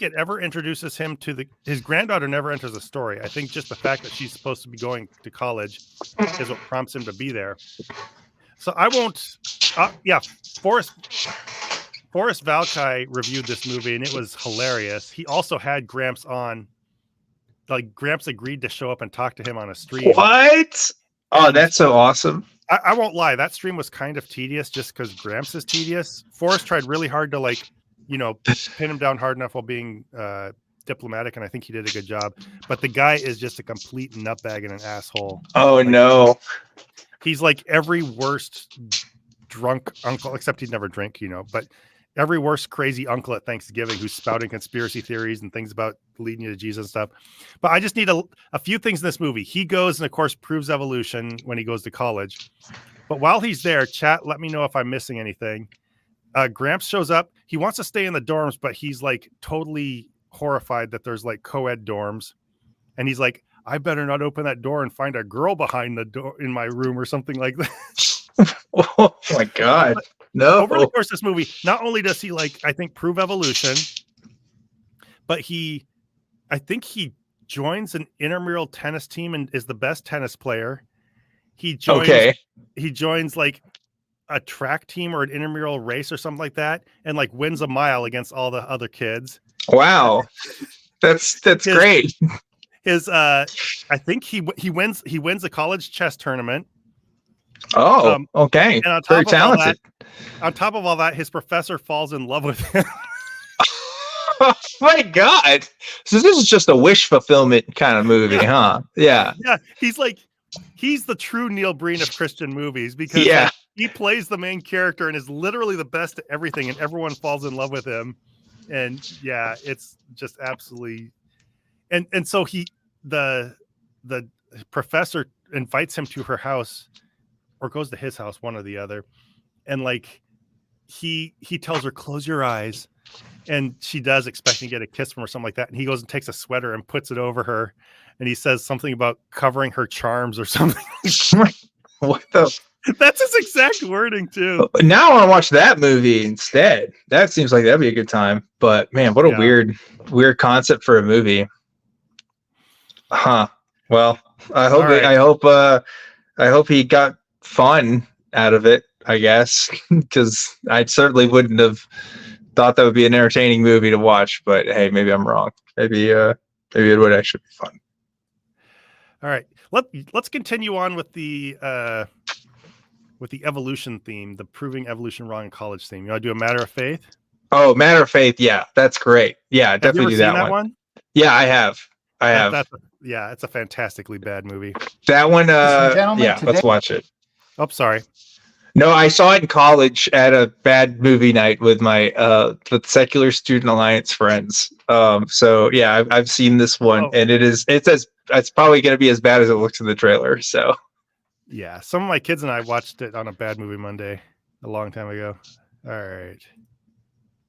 it ever introduces him to his granddaughter. Never enters the story. I think just the fact that she's supposed to be going to college is what prompts him to be there. So I won't. Forrest Valkai reviewed this movie and it was hilarious. He also had Gramps on. Like Gramps agreed to show up and talk to him on a stream. What? Oh, that's so awesome. I won't lie. That stream was kind of tedious just because Gramps is tedious. Forrest tried really hard to like pin him down hard enough while being diplomatic, and I think he did a good job. But the guy is just a complete nutbag and an asshole. Oh, no. He's like every worst drunk uncle, except he'd never drink, but every worst crazy uncle at Thanksgiving who's spouting conspiracy theories and things about leading you to Jesus and stuff. But I just need a few things in this movie. He goes and, of course, proves evolution when he goes to college. But while he's there, chat, let me know if I'm missing anything. Gramps shows up. He wants to stay in the dorms, but he's like totally horrified that there's like co-ed dorms. And he's like, I better not open that door and find a girl behind the door in my room or something like that. Oh my God. No. Over the course of this movie, not only does he I think prove evolution, but I think he joins an intramural tennis team and is the best tennis player. He joins like a track team or an intramural race or something like that, and like wins a mile against all the other kids. Wow. That's great. I think he wins a college chess tournament. Oh, okay. And Very talented. On top of all that, his professor falls in love with him. Oh my God. So this is just a wish fulfillment kind of movie, huh? Yeah. Yeah. He's the true Neil Breen of Christian movies because he plays the main character and is literally the best at everything, and everyone falls in love with him. And yeah, it's just absolutely. And so the professor invites him to her house, or goes to his house, one or the other, and like he tells her, close your eyes, and she does, expecting to get a kiss from her, something like that, and he goes and takes a sweater and puts it over her, and he says something about covering her charms or something. What the? That's his exact wording too. Now I want to watch that movie instead. That seems like that'd be a good time. But man, what a weird concept for a movie. Huh. Well, I hope he got fun out of it, I guess, because I certainly wouldn't have thought that would be an entertaining movie to watch. But hey, maybe I'm wrong. Maybe it would actually be fun. All right, let's continue on with the evolution theme, the proving evolution wrong in college theme. You want to do a Matter of Faith? Oh, Matter of Faith, yeah, that's great. Yeah, definitely do that one. Yeah, I have. It's a fantastically bad movie. That one, let's watch it. Oh, sorry. No, I saw it in college at a bad movie night with my the Secular Student Alliance friends. So yeah, I've seen this one, and it's probably going to be as bad as it looks in the trailer. So yeah, some of my kids and I watched it on a Bad Movie Monday a long time ago. All right.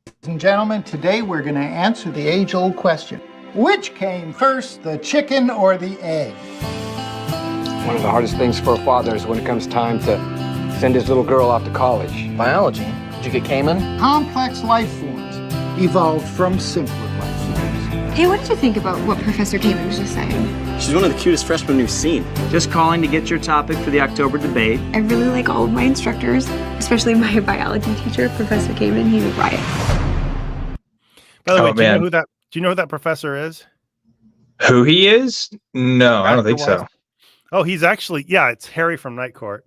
Ladies and gentlemen, today we're going to answer the age-old question. Which came first, the chicken or the egg? One of the hardest things for a father is when it comes time to send his little girl off to college. Biology? Did you get Cayman? Complex life forms evolved from simpler life forms. Hey, what did you think about what Professor Cayman was just saying? She's one of the cutest freshmen we've seen. Just calling to get your topic for the October debate. I really like all of my instructors, especially my biology teacher, Professor Cayman. He's a riot. By the way, do you know who that professor is? Who he is? No, I don't think so. Oh, he's actually, it's Harry from Night Court.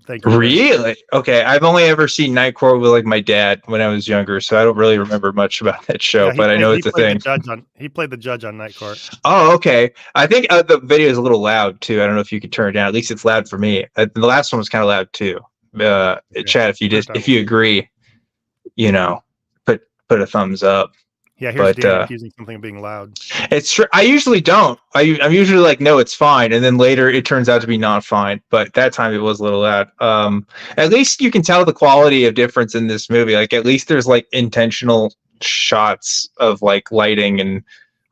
Thank you. Really? Okay, I've only ever seen Night Court with like my dad when I was younger, so I don't really remember much about that show. But I know it's a thing. He played the judge on Night Court. Oh, okay. I think the video is a little loud too. I don't know if you could turn it down. At least it's loud for me. The last one was kind of loud too. Chat, if you agree, put a thumbs up. Yeah, here's Dan accusing something of being loud. It's true. I usually don't. I'm usually like, no, it's fine, and then later it turns out to be not fine. But that time it was a little loud. At least you can tell the quality of difference in this movie. Like at least there's like intentional shots of like lighting and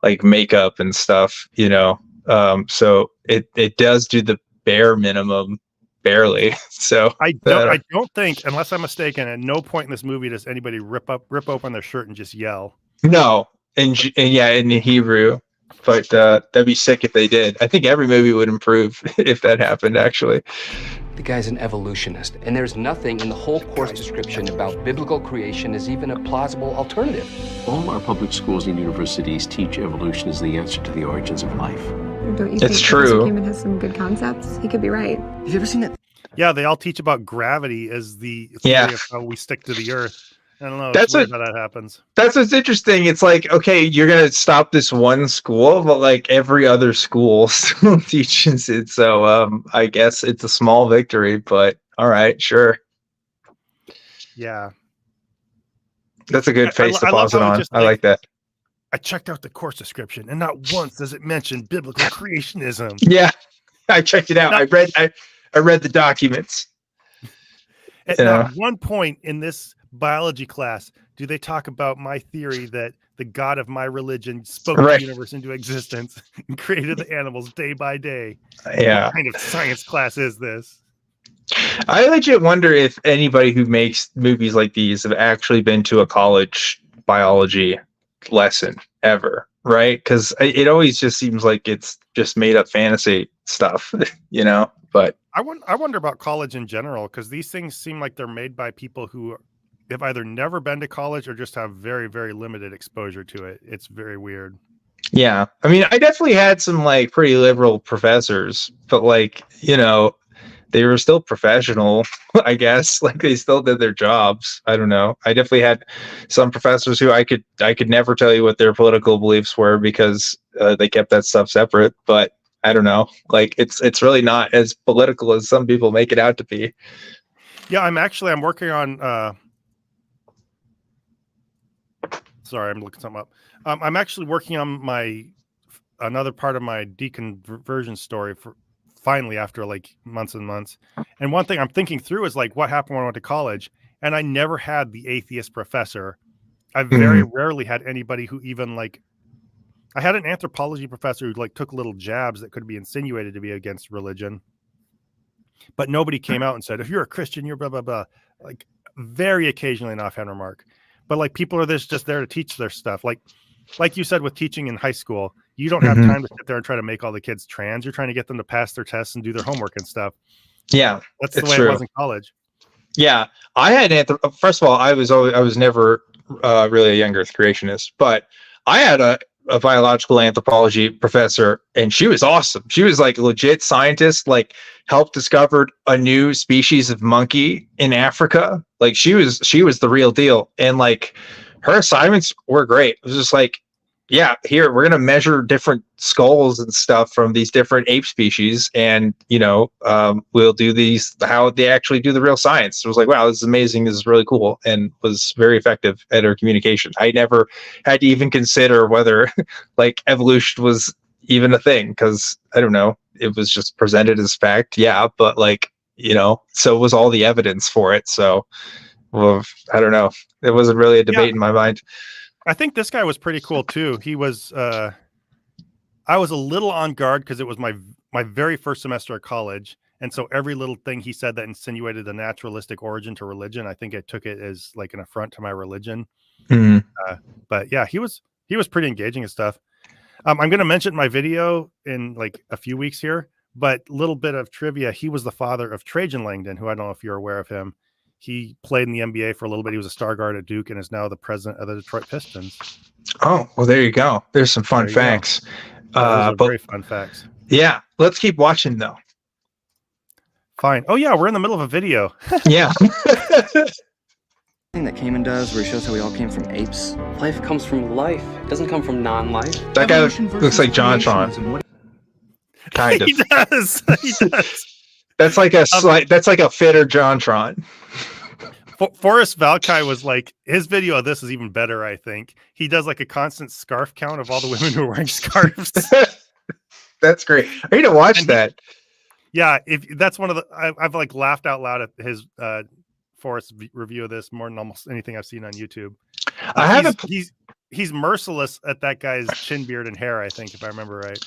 like makeup and stuff. So it does do the bare minimum. Barely. So I don't think, unless I'm mistaken, at no point in this movie does anybody rip open their shirt and just yell. No, in Hebrew, but that'd be sick if they did. I think every movie would improve if that happened. Actually, The guy's an evolutionist, and there's nothing in the whole course description about biblical creation as even a plausible alternative. All our public schools and universities teach evolution as the answer to the origins of life. Don't you think Professor Cayman has some good concepts? He could be right. Have you ever seen that? Yeah, they all teach about gravity as the theory of how we stick to the earth. I don't know. That's It's weird how that happens. That's what's interesting. It's like, okay, you're gonna stop this one school, but like every other school still teaches it. So I guess it's a small victory, but all right, sure. Yeah. That's a good face to love pause it how on. just, I like that. I checked out the course description, and not once does it mention biblical creationism. Yeah, I checked it out. I read the documents. At not one point in this biology class do they talk about my theory that the God of my religion spoke the universe into existence and created the animals day by day. Yeah. What kind of science class is this? I legit wonder if anybody who makes movies like these have actually been to a college biology lesson ever, right? Because it always just seems like it's just made up fantasy stuff, you know. But I wonder about college in general, because these things seem like they're made by people who have either never been to college or just have very, very limited exposure to it. It's very weird. Yeah, I mean, I definitely had some like pretty liberal professors, but like, you know, they were still professional, I guess. Like they still did their jobs. I don't know. I definitely had some professors who I could never tell you what their political beliefs were because they kept that stuff separate. But I don't know. Like it's really not as political as some people make it out to be. Yeah, I'm working on. Sorry, I'm looking something up. I'm actually working on another part of my deconversion story for. Finally, after like months and months. And one thing I'm thinking through is like what happened when I went to college, and I never had the atheist professor. I very rarely had anybody who even like, I had an anthropology professor who like took little jabs that could be insinuated to be against religion, but nobody came out and said, if you're a Christian, you're blah, blah, blah. Like very occasionally an offhand remark, but like people are just there to teach their stuff. Like you said, with teaching in high school, you don't have time to sit there and try to make all the kids trans. You're trying to get them to pass their tests and do their homework and stuff. Yeah, that's the way it was in college. Yeah, I had first of all, I was never really a young Earth creationist, but I had a biological anthropology professor, and she was awesome. She was like a legit scientist, like helped discover a new species of monkey in Africa. Like she was the real deal, and like her assignments were great. It was just like, yeah, here we're gonna measure different skulls and stuff from these different ape species, and you know, we'll do these how they actually do the real science. It was like, wow, this is amazing. This is really cool, and was very effective at her communication. I never had to even consider whether like evolution was even a thing because I don't know, it was just presented as fact. Yeah, but like, you know, so was all the evidence for it. So, well, I don't know. It wasn't really a debate in my mind. I think this guy was pretty cool too. He was, I was a little on guard because it was my very first semester at college. And so every little thing he said that insinuated a naturalistic origin to religion, I think I took it as like an affront to my religion. But yeah, he was pretty engaging and stuff. I'm going to mention my video in like a few weeks here, but little bit of trivia. He was the father of Trajan Langdon, who I don't know if you're aware of him. He played in the NBA for a little bit. He was a star guard at Duke and is now the president of the Detroit Pistons. Oh, well, there you go. There's some fun facts. But very fun facts. Yeah, let's keep watching though. Fine. Oh yeah, we're in the middle of a video. Yeah. Thing that Cayman does, where he shows how we all came from apes. Life comes from life. It doesn't come from non-life. That guy looks like JonTron. Kind of. He does. He does. That's like a fitter JonTron. Forrest Valkai was like, his video of this is even better, I think. He does like a constant scarf count of all the women who are wearing scarves. That's great. I need to watch that. Yeah, if that's one of the I've like laughed out loud at his Forrest review of this more than almost anything I've seen on YouTube. He's merciless at that guy's chin, beard, and hair, I think, if I remember right.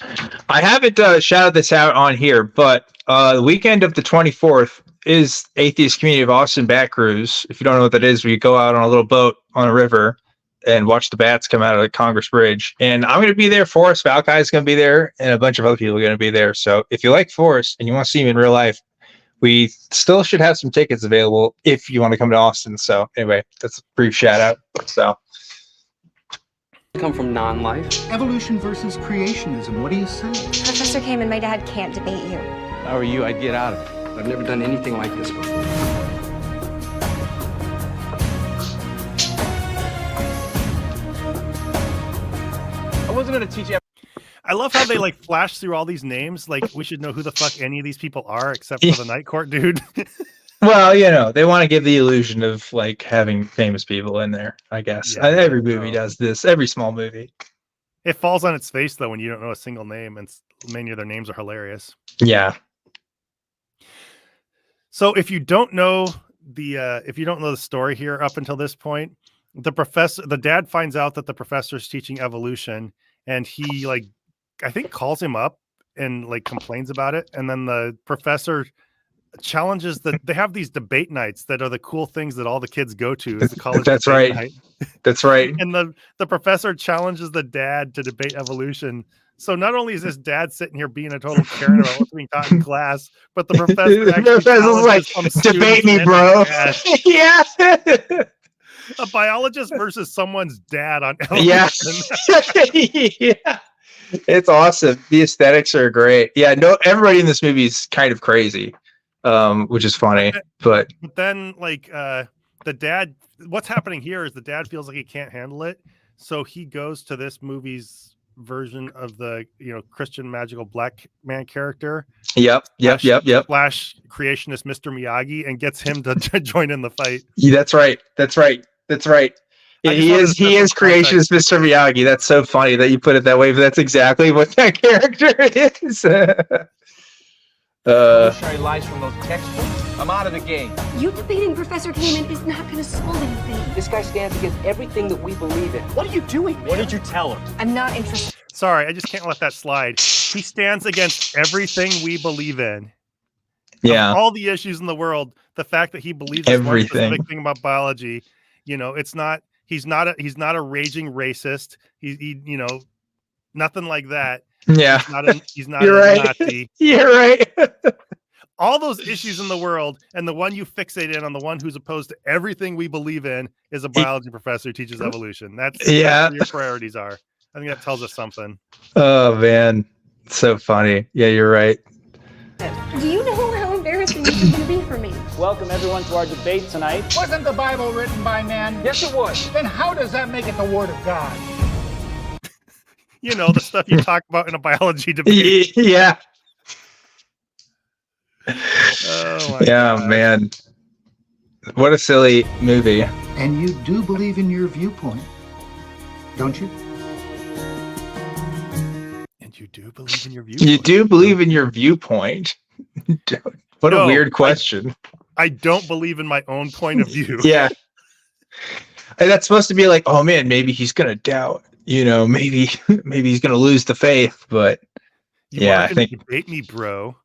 I haven't shouted this out on here, but the weekend of the 24th is Atheist Community of Austin Bat Cruise. If you don't know what that is, we go out on a little boat on a river and watch the bats come out of the Congress Bridge. And I'm going to be there. Forrest Valkai is going to be there, and a bunch of other people are going to be there. So if you like Forrest and you want to see him in real life, we still should have some tickets available if you want to come to Austin. So anyway, that's a brief shout out. So come from non-life. Evolution versus creationism. What do you say? Professor Kamen, my dad can't debate you. If I were you, I'd get out of it. I've never done anything like this before. wasn't going to teach you. I love how they like flash through all these names. Like we should know who the fuck any of these people are, except for the Night Court dude. Well, they want to give the illusion of like having famous people in there. I guess every movie does this. Every small movie. It falls on its face though when you don't know a single name, and many of their names are hilarious. Yeah. So if you don't know the story here up until this point, the dad finds out that the professor's teaching evolution, and he like I think calls him up and like complains about it, and then the professor challenges that they have these debate nights that are the cool things that all the kids go to. Is the college That's debate right. night. That's right. And the professor challenges the dad to debate evolution. So not only is this dad sitting here being a total Karen about what's being taught in class, but the professor professor's like, debate me, bro. Yeah. A biologist versus someone's dad on Yes. evolution. Yeah. It's awesome. The aesthetics are great. Yeah, no, everybody in this movie is kind of crazy, which is funny. But then, like, the dad, what's happening here is the dad feels like he can't handle it, so he goes to this movie's version of the Christian magical black man character. Yep. Flash creationist Mr. Miyagi, and gets him to join in the fight. Yeah, that's right. Yeah, he is creationist Mr. Miyagi. That's so funny that you put it that way, but that's exactly what that character is. Revolutionary lies from those textbooks. I'm out of the game. You debating Professor Kamen is not going to solve anything. This guy stands against everything that we believe in. What are you doing, man? What did you tell him? I'm not interested. Sorry, I just can't let that slide. He stands against everything we believe in. Yeah. Of all the issues in the world, the fact that he believes this one specific thing about biology, it's not. He's not a raging racist. He nothing like that. Yeah. He's not You're a right. Nazi. You're right. All those issues in the world, and the one you fixate in on, the one who's opposed to everything we believe in, is a biology professor who teaches evolution. That's where your priorities are. I think that tells us something. Oh man, so funny. Yeah, you're right. Do you know how embarrassing this is going to be for me? Welcome everyone to our debate tonight. Wasn't the Bible written by man? Yes, it was. Then how does that make it the Word of God? The stuff you talk about in a biology debate. Yeah. Oh my God. Man. What a silly movie. And you do believe in your viewpoint, don't you? And you do believe in your viewpoint. You do believe in your viewpoint. What a weird question. I don't believe in my own point of view. Yeah. And that's supposed to be like, oh man, maybe he's gonna doubt. Maybe he's gonna lose the faith. But I think debate me, bro.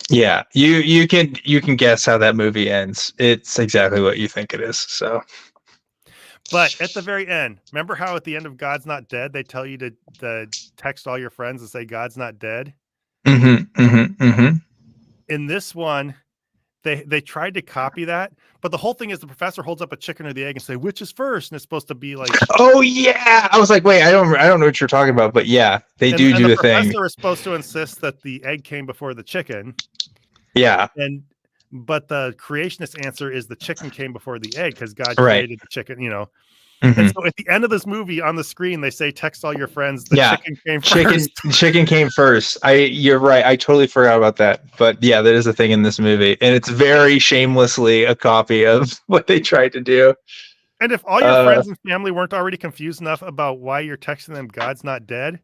Yeah, you can guess how that movie ends. It's exactly what you think it is. So, but at the very end, remember how at the end of God's Not Dead, they tell you to text all your friends and say God's not dead. In this one, they tried to copy that, but the whole thing is the professor holds up a chicken or the egg and say which is first, and it's supposed to be like, oh yeah, I was like, wait, I don't know what you're talking about, but yeah, they do the thing. The professor is supposed to insist that the egg came before the chicken. Yeah, but the creationist answer is the chicken came before the egg because God created the chicken. And so at the end of this movie, on the screen, they say, "Text all your friends." The chicken came first. Chicken came first. You're right. I totally forgot about that. But yeah, that is a thing in this movie, and it's very shamelessly a copy of what they tried to do. And if all your friends and family weren't already confused enough about why you're texting them God's not dead,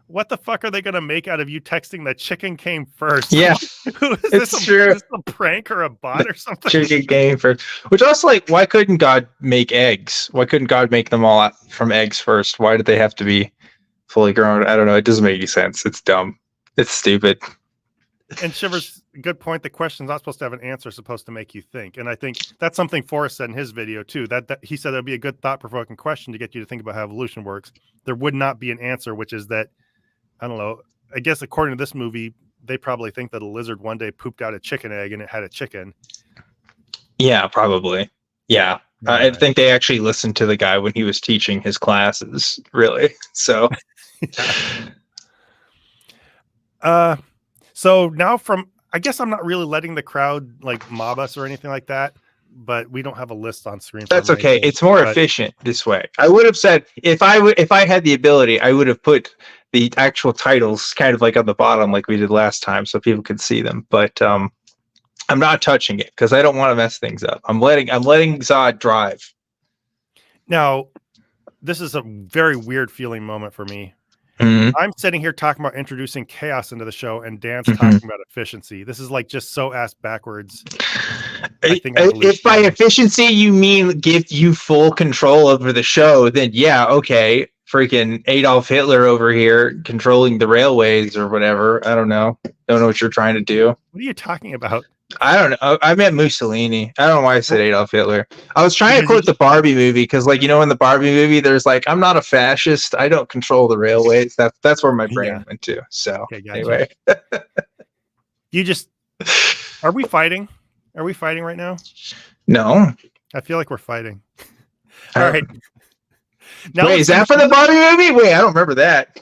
what the fuck are they going to make out of you texting that chicken came first? Yeah. Who is this? True. Is this a prank or a bot or something? Chicken came first. Which also, like, why couldn't God make eggs? Why couldn't God make them all from eggs first? Why did they have to be fully grown? I don't know. It doesn't make any sense. It's dumb. It's stupid. And Shivers, good point. The question's not supposed to have an answer, it's supposed to make you think. And I think that's something Forrest said in his video too. That he said that'd be a good thought-provoking question to get you to think about how evolution works. There would not be an answer, which is that, I don't know, I guess according to this movie, they probably think that a lizard one day pooped out a chicken egg and it had a chicken. Yeah, probably. Yeah. I think they actually listened to the guy when he was teaching his classes, really. So so now I guess I'm not really letting the crowd like mob us or anything like that, but we don't have a list on screen. That's okay. It's more efficient this way. I would have said if I had the ability, I would have put the actual titles kind of like on the bottom like we did last time so people can see them. But I'm not touching it because I don't want to mess things up. I'm letting Zod drive. Now, this is a very weird feeling moment for me. Mm-hmm. I'm sitting here talking about introducing chaos into the show, and Dan's talking about efficiency. This is like just so ass backwards. If by efficiency you mean give you full control over the show, then yeah, okay. Freaking Adolf Hitler over here controlling the railways or whatever. I don't know. Don't know what you're trying to do. What are you talking about? I don't know. I meant Mussolini. I don't know why I said Adolf Hitler. I was trying to quote the Barbie movie because, like, in the Barbie movie, there's like, I'm not a fascist. I don't control the railways. That's where my brain went to. So okay, gotcha. Anyway, are we fighting? Are we fighting right now? No. I feel like we're fighting. All right. Now wait, is that for the Barbie movie? Wait, I don't remember that.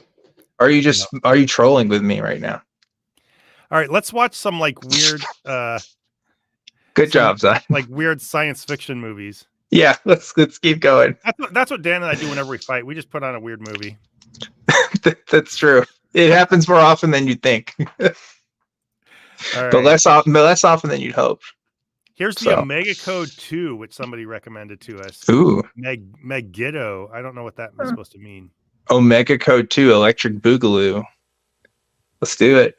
Are you trolling with me right now? All right, let's watch some like weird good job, Zod. Like weird science fiction movies. Yeah, let's keep going. That's what Dan and I do whenever we fight. We just put on a weird movie. That's true. It happens more often than you'd think. Right. But less often than you'd hope. Here's the Omega Code 2, which somebody recommended to us. Ooh. Megiddo. I don't know what that is supposed to mean. Omega Code 2, Electric Boogaloo. Let's do it.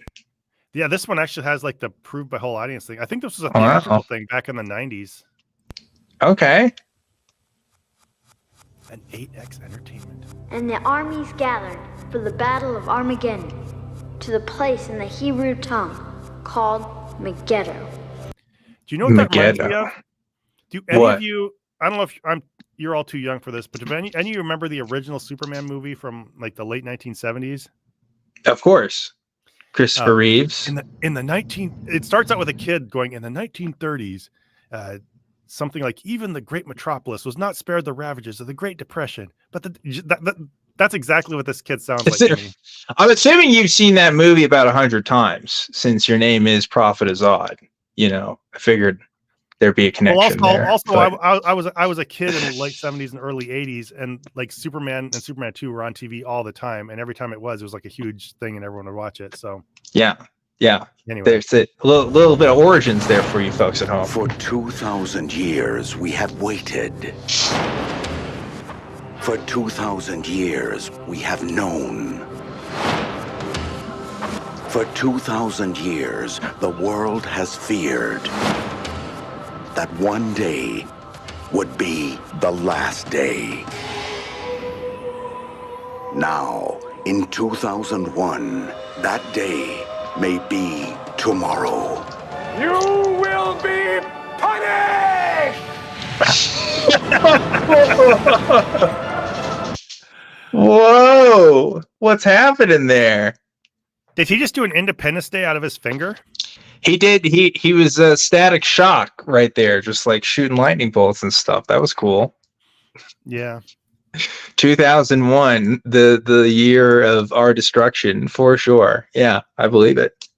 Yeah, this one actually has like the proved by whole audience thing. I think this was a theatrical thing back in the 90s. Okay. An 8X Entertainment. And the armies gathered for the Battle of Armageddon to the place in the Hebrew tongue called Megiddo. Do you know what that reminds me of? Do any of you? I don't know if you're all too young for this, but do any of you remember the original Superman movie from like the late 1970s? Of course. Christopher Reeves. It starts out with a kid going in the 1930s. Something like even the great metropolis was not spared the ravages of the Great Depression. But that's exactly what this kid sounds like to me. I'm assuming you've seen that movie about 100 times since your name is Prophet Zod. I figured there'd be a connection there. I was a kid in the late 70s and early 80s, and like Superman and Superman 2 were on TV all the time, and every time it was like a huge thing and everyone would watch it. So yeah. Anyway, there's a little bit of origins there for you folks at home. For 2,000 years we have waited. For 2,000 years we have known. For 2,000 years the world has feared that one day would be the last day. Now, in 2001, that day may be tomorrow. You will be punished! Whoa! What's happening there? Did he just do an Independence Day out of his finger? He did. He was a static shock right there, just like shooting lightning bolts and stuff. That was cool. Yeah. 2001, the year of our destruction, for sure. Yeah, I believe it.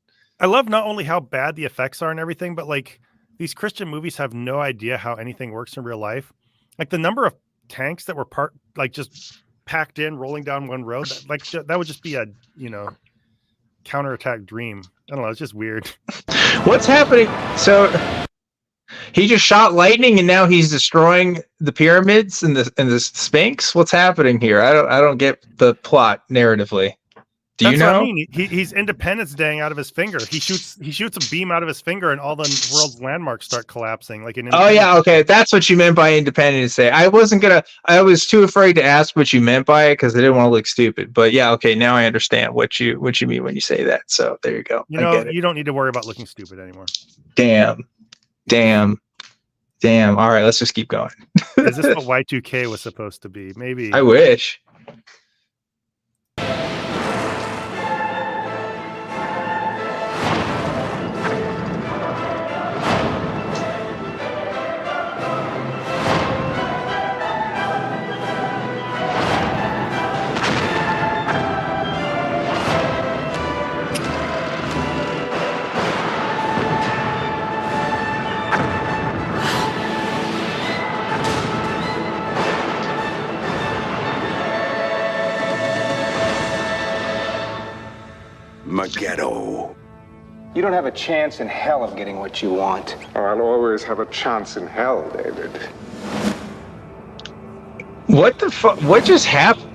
I love not only how bad the effects are and everything, but like these Christian movies have no idea how anything works in real life. Like the number of tanks that were just packed in, rolling down one road, that would just be a counterattack dream. I don't know. It's just weird. What's happening? So he just shot lightning, and now he's destroying the pyramids and the Sphinx. What's happening here? I don't get the plot narratively. Do you know? What I mean. He's Independence Day out of his finger. He shoots a beam out of his finger, and all the world's landmarks start collapsing. Like oh yeah, okay, that's what you meant by Independence Day. I was too afraid to ask what you meant by it because I didn't want to look stupid. But yeah, okay, now I understand what you mean when you say that. So there you go. You don't need to worry about looking stupid anymore. Damn. All right, let's just keep going. Is this what Y2K was supposed to be? Maybe. I wish. Armageddon. You don't have a chance in hell of getting what you want. Oh, I'll always have a chance in hell, David. What the fuck? What just happened?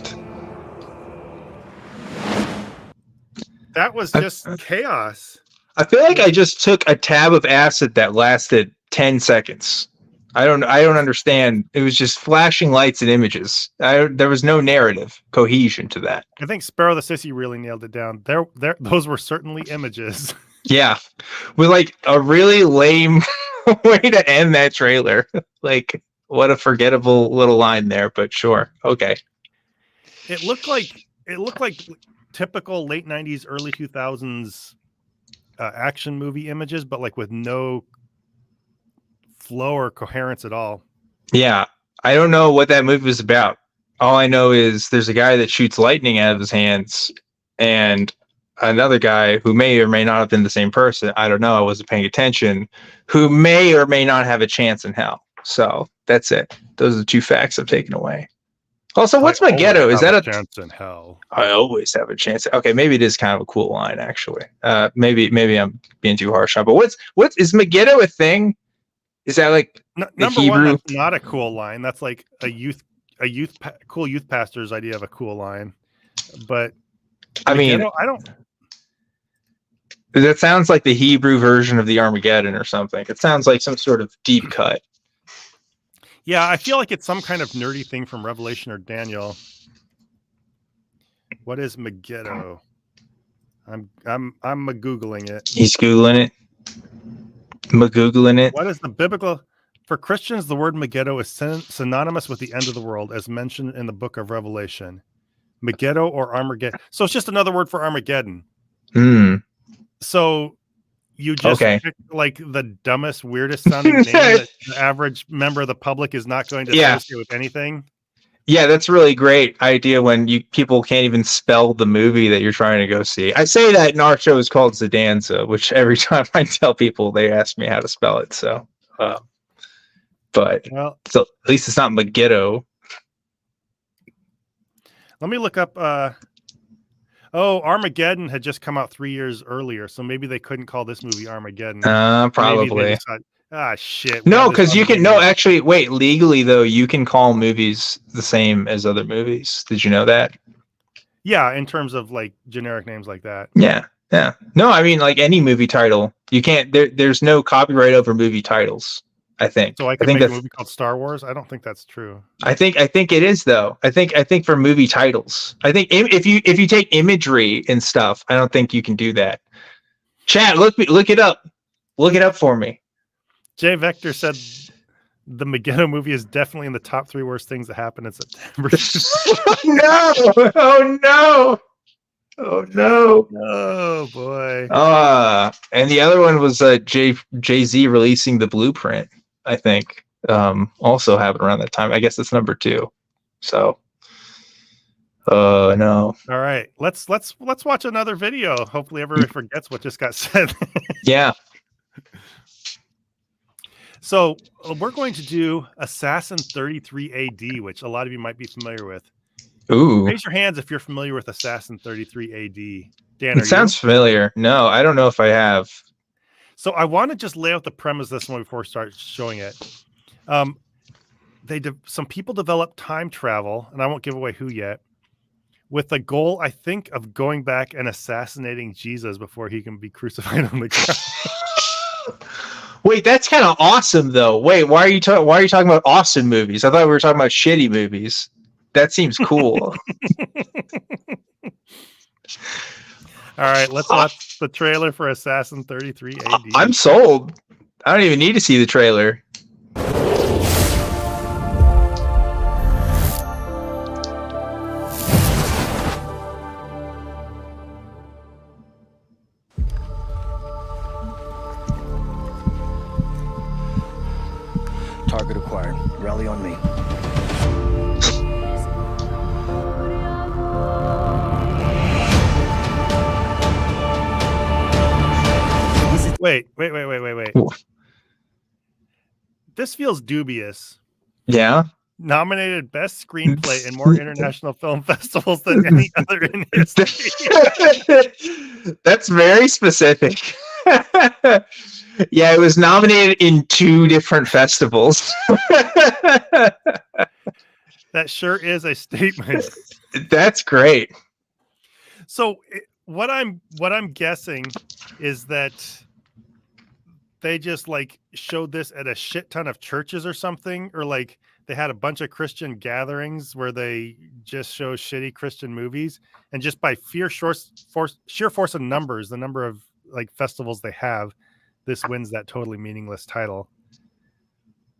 That was just chaos. I feel like I just took a tab of acid that lasted 10 seconds. I don't understand. It was just flashing lights and images. There was no narrative cohesion to that. I think Sparrow the Sissy really nailed it down. Those were certainly images. Yeah. With like a really lame way to end that trailer. Like, what a forgettable little line there, but sure. Okay. It looked like typical late 90s, early 2000s action movie images, but like with no flow or coherence at all. Yeah. I don't know what that movie was about. All I know is there's a guy that shoots lightning out of his hands and another guy who may or may not have been the same person. I don't know. I wasn't paying attention. Who may or may not have a chance in hell. So that's it. Those are the two facts I've taken away. Also, what's Megiddo? Is that a chance in hell? I always have a chance. Okay, maybe it is kind of a cool line, actually. Maybe I'm being too harsh on. But what is Megiddo a thing? Is that like number Hebrew? one? That's not a cool line. That's like cool youth pastor's idea of a cool line. But I mean, I don't. That sounds like the Hebrew version of the Armageddon or something. It sounds like some sort of deep cut. Yeah, I feel like it's some kind of nerdy thing from Revelation or Daniel. What is Megiddo? I'm googling it. He's googling it. Googling it. What is the biblical? For Christians, the word Megiddo is synonymous with the end of the world, as mentioned in the book of Revelation. Megiddo or Armageddon. So it's just another word for Armageddon. So you just picked like the dumbest, weirdest sounding name that the average member of the public is not going to associate with anything. Yeah, that's a really great idea when people can't even spell the movie that you're trying to go see. I say that in our show is called Zedanza, which every time I tell people, they ask me how to spell it. So, but so at least it's not Megiddo. Let me look up. Armageddon had just come out 3 years earlier, so maybe they couldn't call this movie Armageddon. Probably. Shit. No, because you can. No, actually, wait. Legally, though, you can call movies the same as other movies. Did you know that? Yeah, in terms of like generic names like that. Yeah. No, I mean like any movie title. You can't. There's no copyright over movie titles. I think. So I can make a movie called Star Wars. I don't think that's true. I think it is though. I think for movie titles. I think if you take imagery and stuff, I don't think you can do that. Chat, look it up. Look it up for me. Jay Vector said the Megiddo movie is definitely in the top 3 worst things that happened in September. No! Oh no! Oh no! Oh boy! And the other one was Jay-Z releasing the Blueprint. I think also happened around that time. I guess it's number 2. So, no. All right, let's watch another video. Hopefully, everybody forgets what just got said. Yeah. So we're going to do Assassin 33 AD, which a lot of you might be familiar with. Ooh. Raise your hands if you're familiar with Assassin 33 AD. Dan, it sounds familiar. No, I don't know if I have. So I want to just lay out the premise of this one before we start showing it. Some people develop time travel, and I won't give away who yet, with the goal, I think, of going back and assassinating Jesus before he can be crucified on the cross. Wait, that's kind of awesome, though. Wait, why are you talking about awesome movies? I thought we were talking about shitty movies. That seems cool. All right, let's watch the trailer for Assassin 33 AD. I'm sold. I don't even need to see the trailer. Target acquired. Rally on me. Wait. This feels dubious. Yeah. nominated Best Screenplay in more international film festivals than any other in history. That's very specific. Yeah, it was nominated in 2 different festivals. That sure is a statement. That's great. So what I'm guessing is that they just like showed this at a shit ton of churches or something, or like they had a bunch of Christian gatherings where they just show shitty Christian movies, and just by sheer force of numbers, the number of like festivals they have, this wins that totally meaningless title.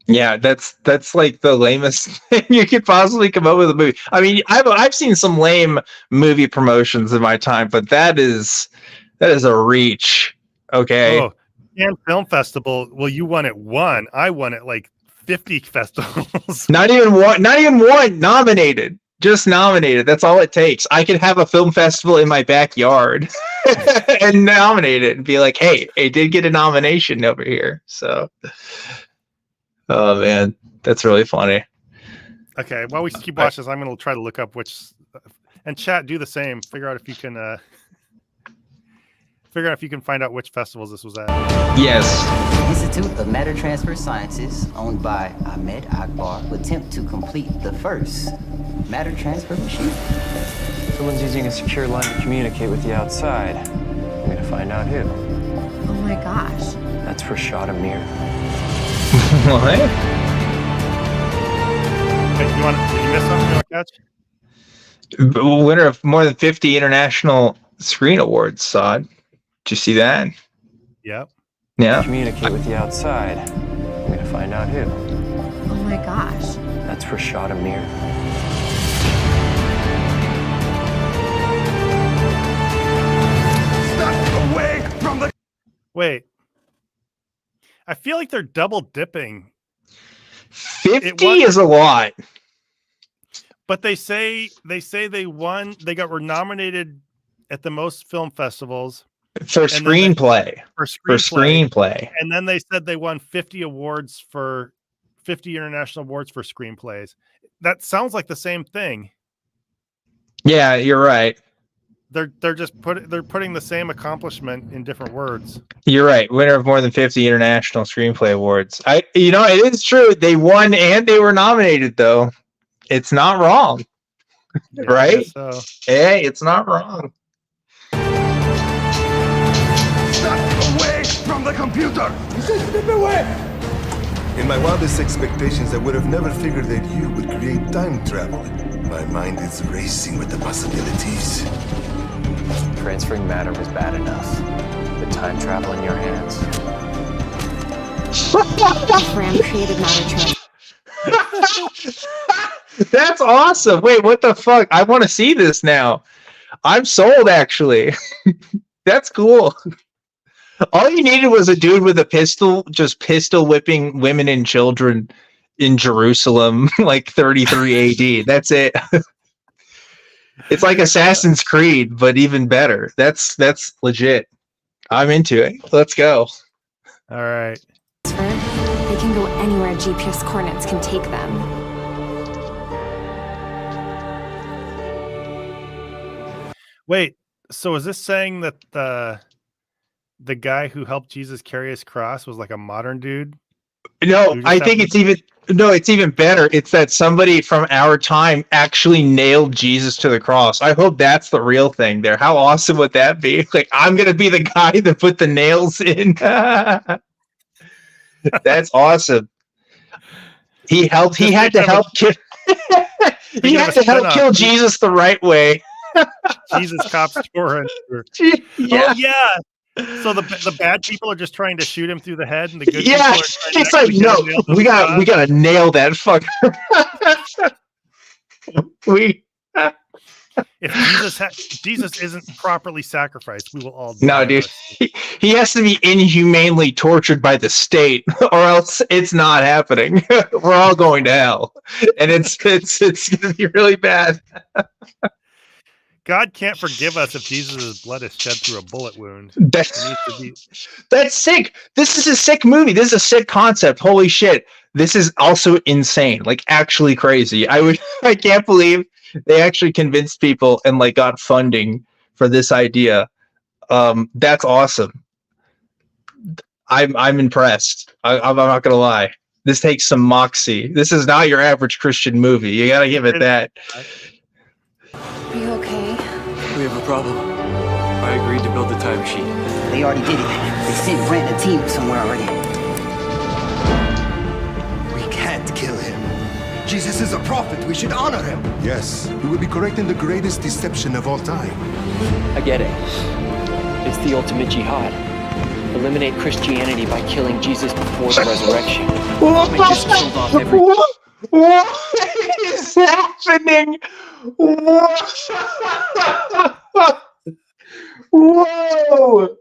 Yeah, that's like the lamest thing you could possibly come up with a movie. I mean, I've seen some lame movie promotions in my time, but that is a reach. Okay. Oh, Cannes Film Festival. Well, you won at 1. I won at like 50 festivals. Not even one nominated. Just nominated. That's all it takes. I could have a film festival in my backyard and nominate it and be like, hey, it did get a nomination over here. So, oh man, that's really funny. Okay, while we keep watching this, I'm going to try to look up which, and chat, do the same. Figure out if you can find out which festivals this was at. Yes. Institute of Matter Transfer Sciences, owned by Ahmed Akbar, will attempt to complete the first matter transfer machine. Someone's using a secure line to communicate with the outside. I'm gonna find out who. Oh my gosh. That's for Shadamir. What? Did you miss something you want to catch? Winner of more than 50 international screen awards, Zod. Did you see that? Yep. Yeah. Communicate with the outside. I'm gonna find out who. Oh my gosh. That's for Shadamir. Step away from the. Wait. I feel like they're double dipping. 50 is a lot. But they say they won. Were nominated at the most film festivals. For screenplay. For screenplay. And then they said they won 50 awards for 50 international awards for screenplays. That sounds like the same thing. Yeah, you're right. They're putting the same accomplishment in different words. You're right. Winner of more than 50 international screenplay awards. It is true. They won and they were nominated though. It's not wrong. Yeah, right? So. Hey, it's not wrong. Away from the computer! Step away! In my wildest expectations, I would have never figured that you would create time travel. My mind is racing with the possibilities. Transferring matter was bad enough. The time travel in your hands. Ram created matter transfer. That's awesome. Wait, what the fuck? I want to see this now. I'm sold, actually. That's cool. All you needed was a dude with a pistol, just pistol whipping women and children in Jerusalem, like 33 AD. That's it. It's like Assassin's Creed, but even better. That's legit. I'm into it. Let's go. All right. They can go anywhere GPS coordinates can take them. Wait, so is this saying that the guy who helped Jesus carry his cross was like a modern dude? No, I think it's even better. It's that somebody from our time actually nailed Jesus to the cross. I hope that's the real thing there. How awesome would that be? Like, I'm going to be the guy that put the nails in. That's awesome. He had to help kill Jesus the right way. Jesus cops touring. Yeah. Oh, yeah. So the bad people are just trying to shoot him through the head, and the good people are trying it's like, no, we gotta nail that fucker. If Jesus isn't properly sacrificed, we will all die. No, dude, he has to be inhumanely tortured by the state, or else it's not happening. We're all going to hell, and it's gonna be really bad. God can't forgive us if Jesus' blood is shed through a bullet wound. That's sick. This is a sick movie. This is a sick concept. Holy shit. this is also insane, like actually crazy. I can't believe they actually convinced people and like got funding for this idea. That's awesome. I'm impressed. I'm not gonna lie. This takes some moxie. This is not your average Christian movie. You gotta give it that. Are you okay? We have a problem. I agreed to build the time machine. They already did it. They sent Brent and a team somewhere already. We can't kill him. Jesus is a prophet. We should honor him. Yes, we would be correcting the greatest deception of all time. I get it. It's the ultimate jihad. Eliminate Christianity by killing Jesus before the resurrection. We just killed off every... What is happening? Whoa!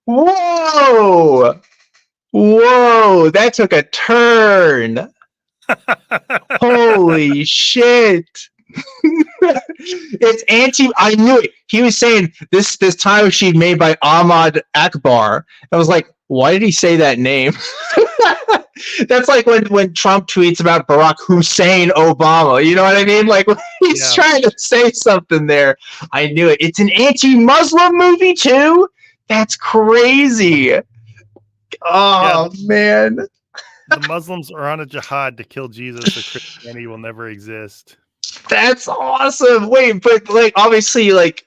Whoa! Whoa! That took a turn. Holy shit! It's I knew it. He was saying this time machine made by Ahmad Akbar. I was like, why did he say that name? That's like when Trump tweets about Barack Hussein Obama. You know what I mean? Like he's trying to say something there. I knew it. It's an anti-Muslim movie too. That's crazy. Oh man. The Muslims are on a jihad to kill Jesus, so Christianity will never exist. That's awesome. Wait, but like obviously like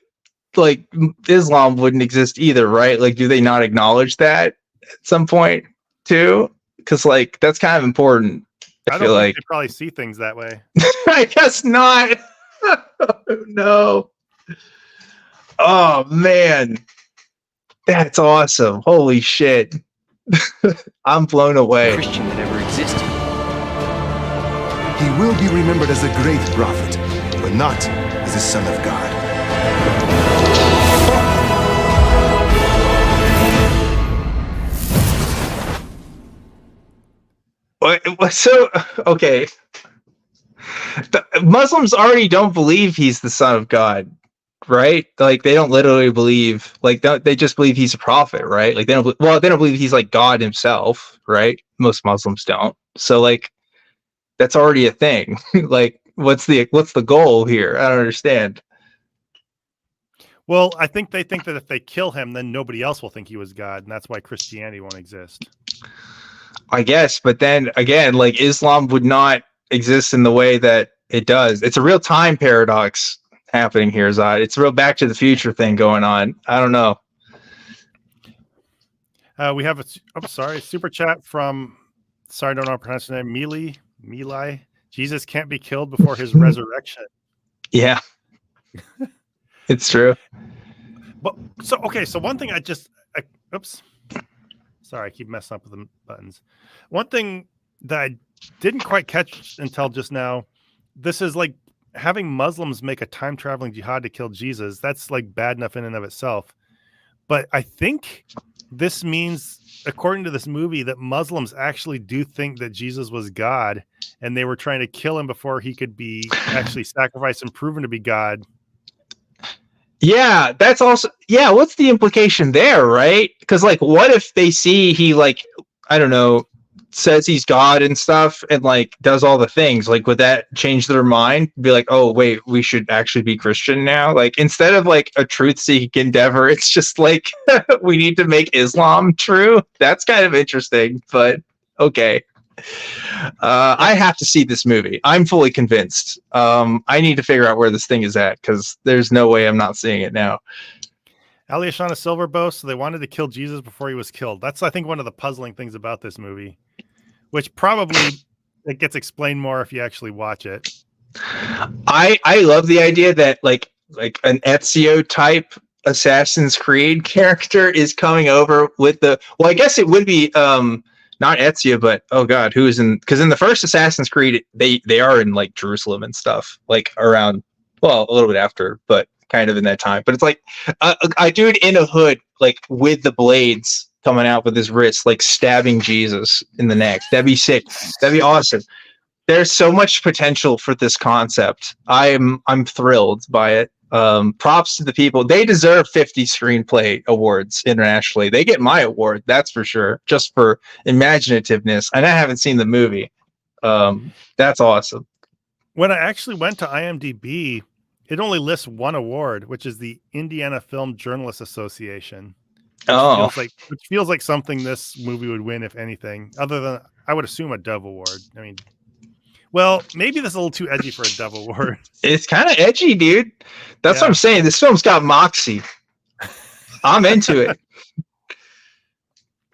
Islam wouldn't exist either, right? Like do they not acknowledge that at some point too? Because like that's kind of important. I feel like they probably see things that way. I guess not. No. Oh man. That's awesome. Holy shit. I'm blown away. Christian that ever existed. He will be remembered as a great prophet, but not as a son of God. So, okay. The Muslims already don't believe he's the son of God, right? Like they don't literally believe, like they just believe he's a prophet, right? Like they don't believe he's like God himself, right? Most Muslims don't. So like that's already a thing. Like what's the goal here? I don't understand. Well, I think they think that if they kill him, then nobody else will think he was God, and that's why Christianity won't exist. I guess, but then again, like Islam would not exist in the way that it does. It's a real time paradox happening here, Zod. It's a real Back to the Future thing going on. I don't know. We have a super chat from I don't know how to pronounce the name. Mili. Jesus can't be killed before his resurrection. Yeah, it's true. But so one thing oops. Sorry, I keep messing up with the buttons. One thing that I didn't quite catch until just now, this is like having Muslims make a time-traveling jihad to kill Jesus. That's like bad enough in and of itself. But I think this means, according to this movie, that Muslims actually do think that Jesus was God, and they were trying to kill him before he could be actually sacrificed and proven to be God. Yeah, that's also what's the implication there, right? Because like what if they see he like I don't know says he's God and stuff and like does all the things, like would that change their mind? Be like, oh wait, we should actually be Christian now? Like instead of like a truth-seeking endeavor, it's just like we need to make Islam true. That's kind of interesting, but okay. I have to see this movie. I'm fully convinced. I need to figure out where this thing is at because there's no way I'm not seeing it now. Aliashana Silverbow, so they wanted to kill Jesus before he was killed. That's, I think, one of the puzzling things about this movie, which probably it gets explained more if you actually watch it. I love the idea that like an Ezio type Assassin's Creed character is coming over with I guess it would be not Ezio, but oh god, who is in? Because in the first Assassin's Creed, they are in like Jerusalem and stuff, like around, well, a little bit after, but kind of in that time. But it's like a dude in a hood, like with the blades coming out with his wrist, like stabbing Jesus in the neck. That'd be sick. That'd be awesome. There's so much potential for this concept. I'm thrilled by it. Props to the people. They deserve 50 screenplay awards internationally. They get my award, that's for sure, just for imaginativeness. And I haven't seen the movie, That's awesome. When I actually went to IMDb, it only lists one award, which is the Indiana Film Journalists Association. Which feels like something this movie would win, if anything, other than I would assume a Dove Award. I mean, well, maybe this is a little too edgy for a Dove Award. It's kind of edgy, dude. That's what I'm saying. This film's got moxie. I'm into it.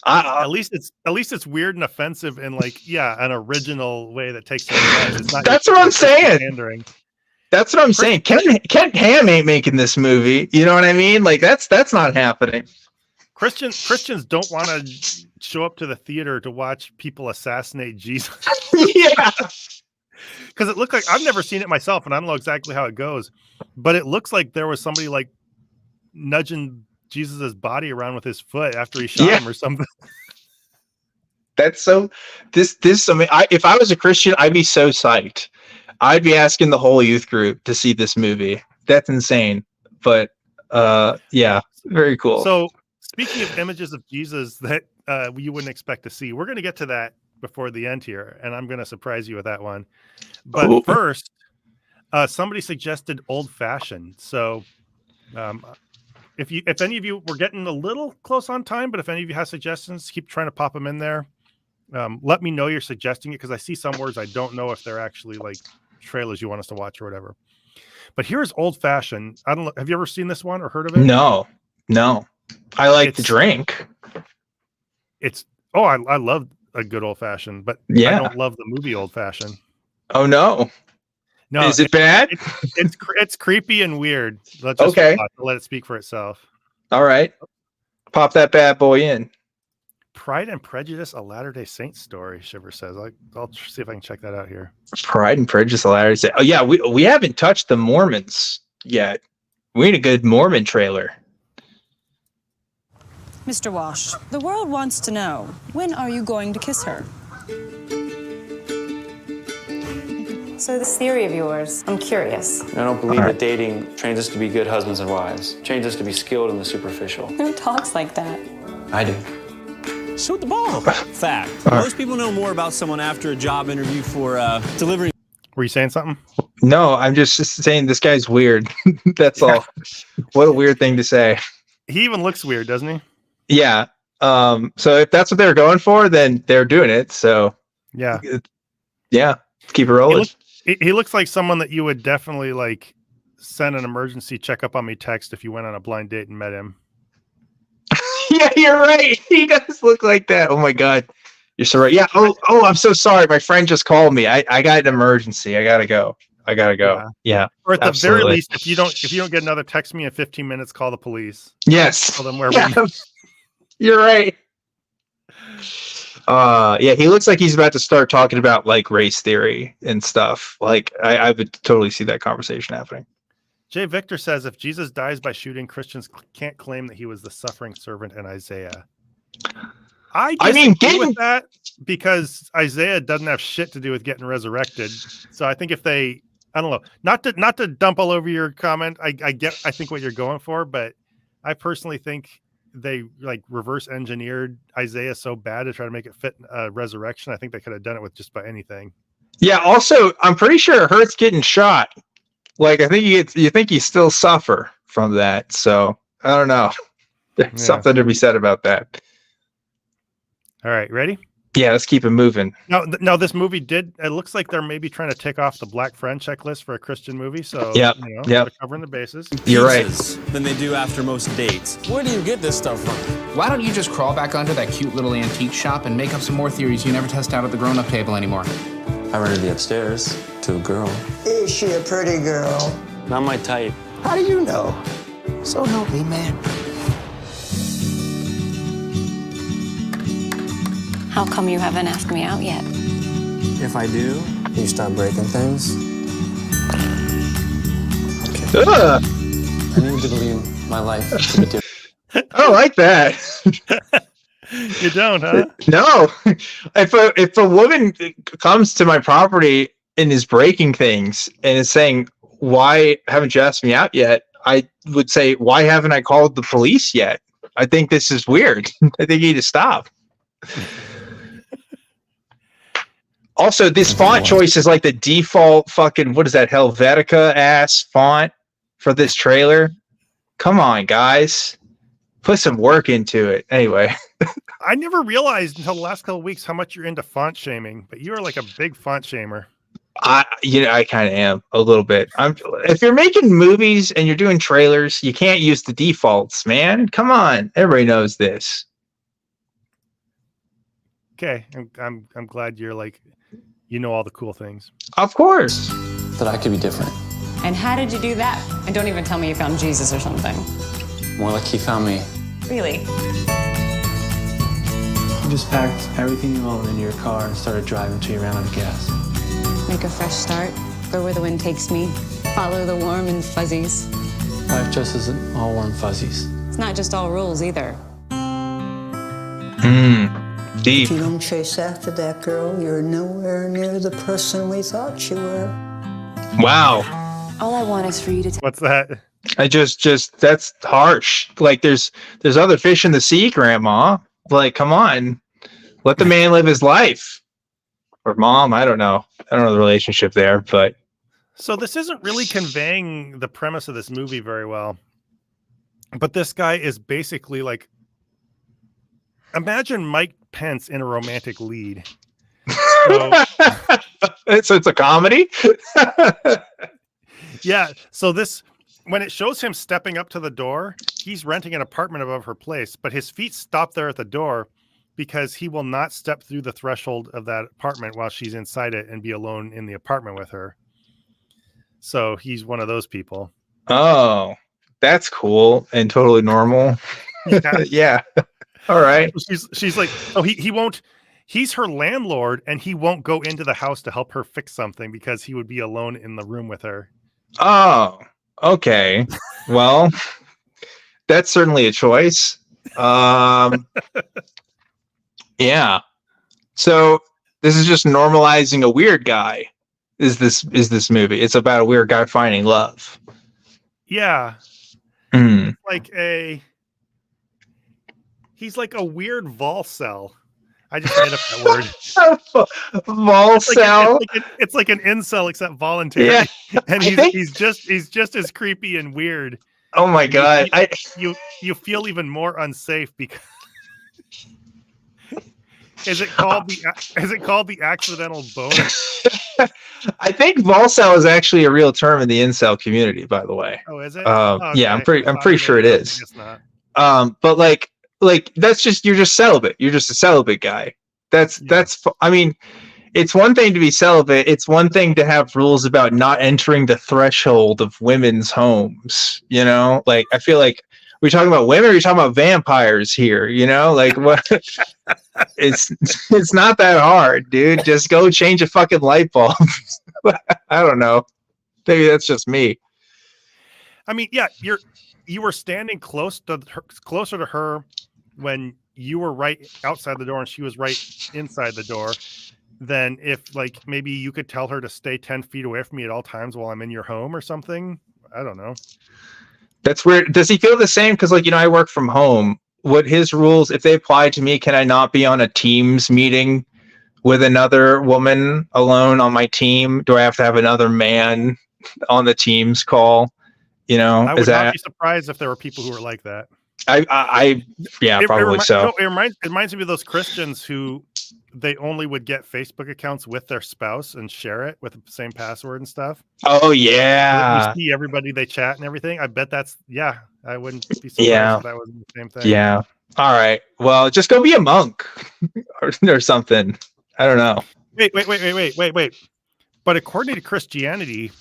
At least it's weird and offensive in an original way that takes some advantage. It's not. That's what I'm saying. Pandering. That's what I'm saying. Ken Ham ain't making this movie. You know what I mean? Like that's not happening. Christians don't want to show up to the theater to watch people assassinate Jesus. Yeah. Because it looked like, I've never seen it myself, and I don't know exactly how it goes, but it looks like there was somebody like nudging Jesus's body around with his foot after he shot him or something. That's so. This. I mean, if I was a Christian, I'd be so psyched. I'd be asking the whole youth group to see this movie. That's insane. But yeah, very cool. So speaking of images of Jesus that you wouldn't expect to see, we're going to get to that before the end here, and I'm going to surprise you with that one. But first, somebody suggested Old Fashioned. So if any of you, we're getting a little close on time, but if any of you have suggestions, keep trying to pop them in there. Let me know you're suggesting it, because I see some words I don't know if they're actually like trailers you want us to watch or whatever. But here's Old Fashioned. I don't know. Have you ever seen this one or heard of it? No. I like to drink. I love a good Old Fashioned, but I don't love the movie Old Fashioned. Oh no. Is it bad? It's creepy and weird. Let's just let it speak for itself. All right. Pop that bad boy in. Pride and Prejudice, a Latter-day Saint story, Shiver says. I'll see if I can check that out here. Pride and Prejudice, a Latter-day Saint. Oh yeah, we haven't touched the Mormons yet. We need a good Mormon trailer. Mr. Walsh, the world wants to know, when are you going to kiss her? So this theory of yours, I'm curious. I don't believe that dating trains us to be good husbands and wives. Trains us to be skilled in the superficial. Who talks like that? I do. Shoot the ball. Fact. Most people know more about someone after a job interview for delivering. Were you saying something? No, I'm just saying this guy's weird. That's all. What a weird thing to say. He even looks weird, doesn't he? Yeah. So if that's what they're going for, then they're doing it. So yeah. Keep it rolling. He looks like someone that you would definitely like send an emergency checkup on me text if you went on a blind date and met him. Yeah, you're right. He does look like that. Oh my God. You're so right. Yeah. Oh, I'm so sorry. My friend just called me. I got an emergency. I gotta go. Yeah. Or at the very least, if you don't get another, text me in 15 minutes, call the police. Yes. Tell them where You're right. Yeah, he looks like he's about to start talking about like race theory and stuff. Like I would totally see that conversation happening. Jay Victor says if Jesus dies by shooting, Christians can't claim that he was the suffering servant in Isaiah. I disagree with that, because Isaiah doesn't have shit to do with getting resurrected. So I think if they, I don't know, not to dump all over your comment. I think what you're going for, but I personally think they like reverse engineered Isaiah so bad to try to make it fit resurrection. I think they could have done it with just about anything. Yeah. Also, I'm pretty sure it hurts getting shot. Like I think you think you still suffer from that. So I don't know. There's something to be said about that. All right, ready? Yeah, let's keep it moving. Now this movie it looks like they're maybe trying to tick off the Black Friend checklist for a Christian movie. So they're covering the bases. You're right. Than they do after most dates. Where do you get this stuff from? Why don't you just crawl back onto that cute little antique shop and make up some more theories you never test out at the grown-up table anymore? I rented the upstairs to a girl. Is she a pretty girl? Not my type. How do you know? So help me, man. How come you haven't asked me out yet? If I do, you start breaking things. Okay. I need to believe my life to be different. I don't like that. You don't, huh? No. If a woman comes to my property and is breaking things and is saying, "Why haven't you asked me out yet?" I would say, "Why haven't I called the police yet? I think this is weird. I think you need to stop." Also, this font choice is like the default fucking, what is that, Helvetica ass font for this trailer? Come on, guys. Put some work into it. Anyway. I never realized until the last couple of weeks how much you're into font shaming, but you are like a big font shamer. I kind of am a little bit. If you're making movies and you're doing trailers, you can't use the defaults, man. Come on. Everybody knows this. Okay. I'm glad you're like, you know all the cool things. Of course. That I could be different. And how did you do that? And don't even tell me you found Jesus or something. More like he found me. Really? You just packed everything you own into your car and started driving till you ran out of gas. Make a fresh start. Go where the wind takes me. Follow the warm and fuzzies. Life just isn't all warm fuzzies. It's not just all rules either. Deep. If you don't chase after that girl, you're nowhere near the person we thought you were. Wow. All I want is for you to What's that? I just that's harsh. Like there's other fish in the sea, Grandma. Like, come on. Let the man live his life. Or Mom, I don't know. I don't know the relationship there, but So this isn't really conveying the premise of this movie very well. But this guy is basically like, imagine Mike Pence in a romantic lead. So it's a comedy. Yeah. So this, when it shows him stepping up to the door, he's renting an apartment above her place, but his feet stop there at the door because he will not step through the threshold of that apartment while she's inside it and be alone in the apartment with her. So he's one of those people. Oh, that's cool and totally normal. Yeah. Yeah. All right. She's like, oh, he won't. He's her landlord, and he won't go into the house to help her fix something because he would be alone in the room with her. Oh, okay. Well, that's certainly a choice. Yeah. So this is just normalizing a weird guy. Is this movie? It's about a weird guy finding love. Yeah. Mm. He's like a weird Volcel. I just made up that word. Volcel. It's like an incel except voluntary. Yeah. And he's just as creepy and weird. Oh my god. You feel even more unsafe because Is it called the accidental boner? I think Volcel is actually a real term in the incel community, by the way. Oh, is it? Okay. Yeah, I'm pretty sure it is. But like that's just, you're just celibate. You're just a celibate guy. I mean, it's one thing to be celibate. It's one thing to have rules about not entering the threshold of women's homes. You know, like I feel like we're talking about women. Or are you talking about vampires here? You know, like what? It's not that hard, dude. Just go change a fucking light bulb. I don't know. Maybe that's just me. I mean, yeah, you were standing closer to her when you were right outside the door and she was right inside the door. Then if like maybe you could tell her to stay 10 feet away from me at all times while I'm in your home or something. I don't know. That's weird. Does he feel the same? Because like, I work from home. What his rules, if they apply to me, can I not be on a Teams meeting with another woman alone on my team? Do I have to have another man on the Teams call? You know, I would not be surprised if there were people who were like that. Probably so. It reminds me of those Christians who they only would get Facebook accounts with their spouse and share it with the same password and stuff. Oh yeah. You see everybody they chat and everything. I bet I wouldn't be surprised if that was the same thing. Yeah. All right. Well, just go be a monk or something. I don't know. Wait. But according to Christianity,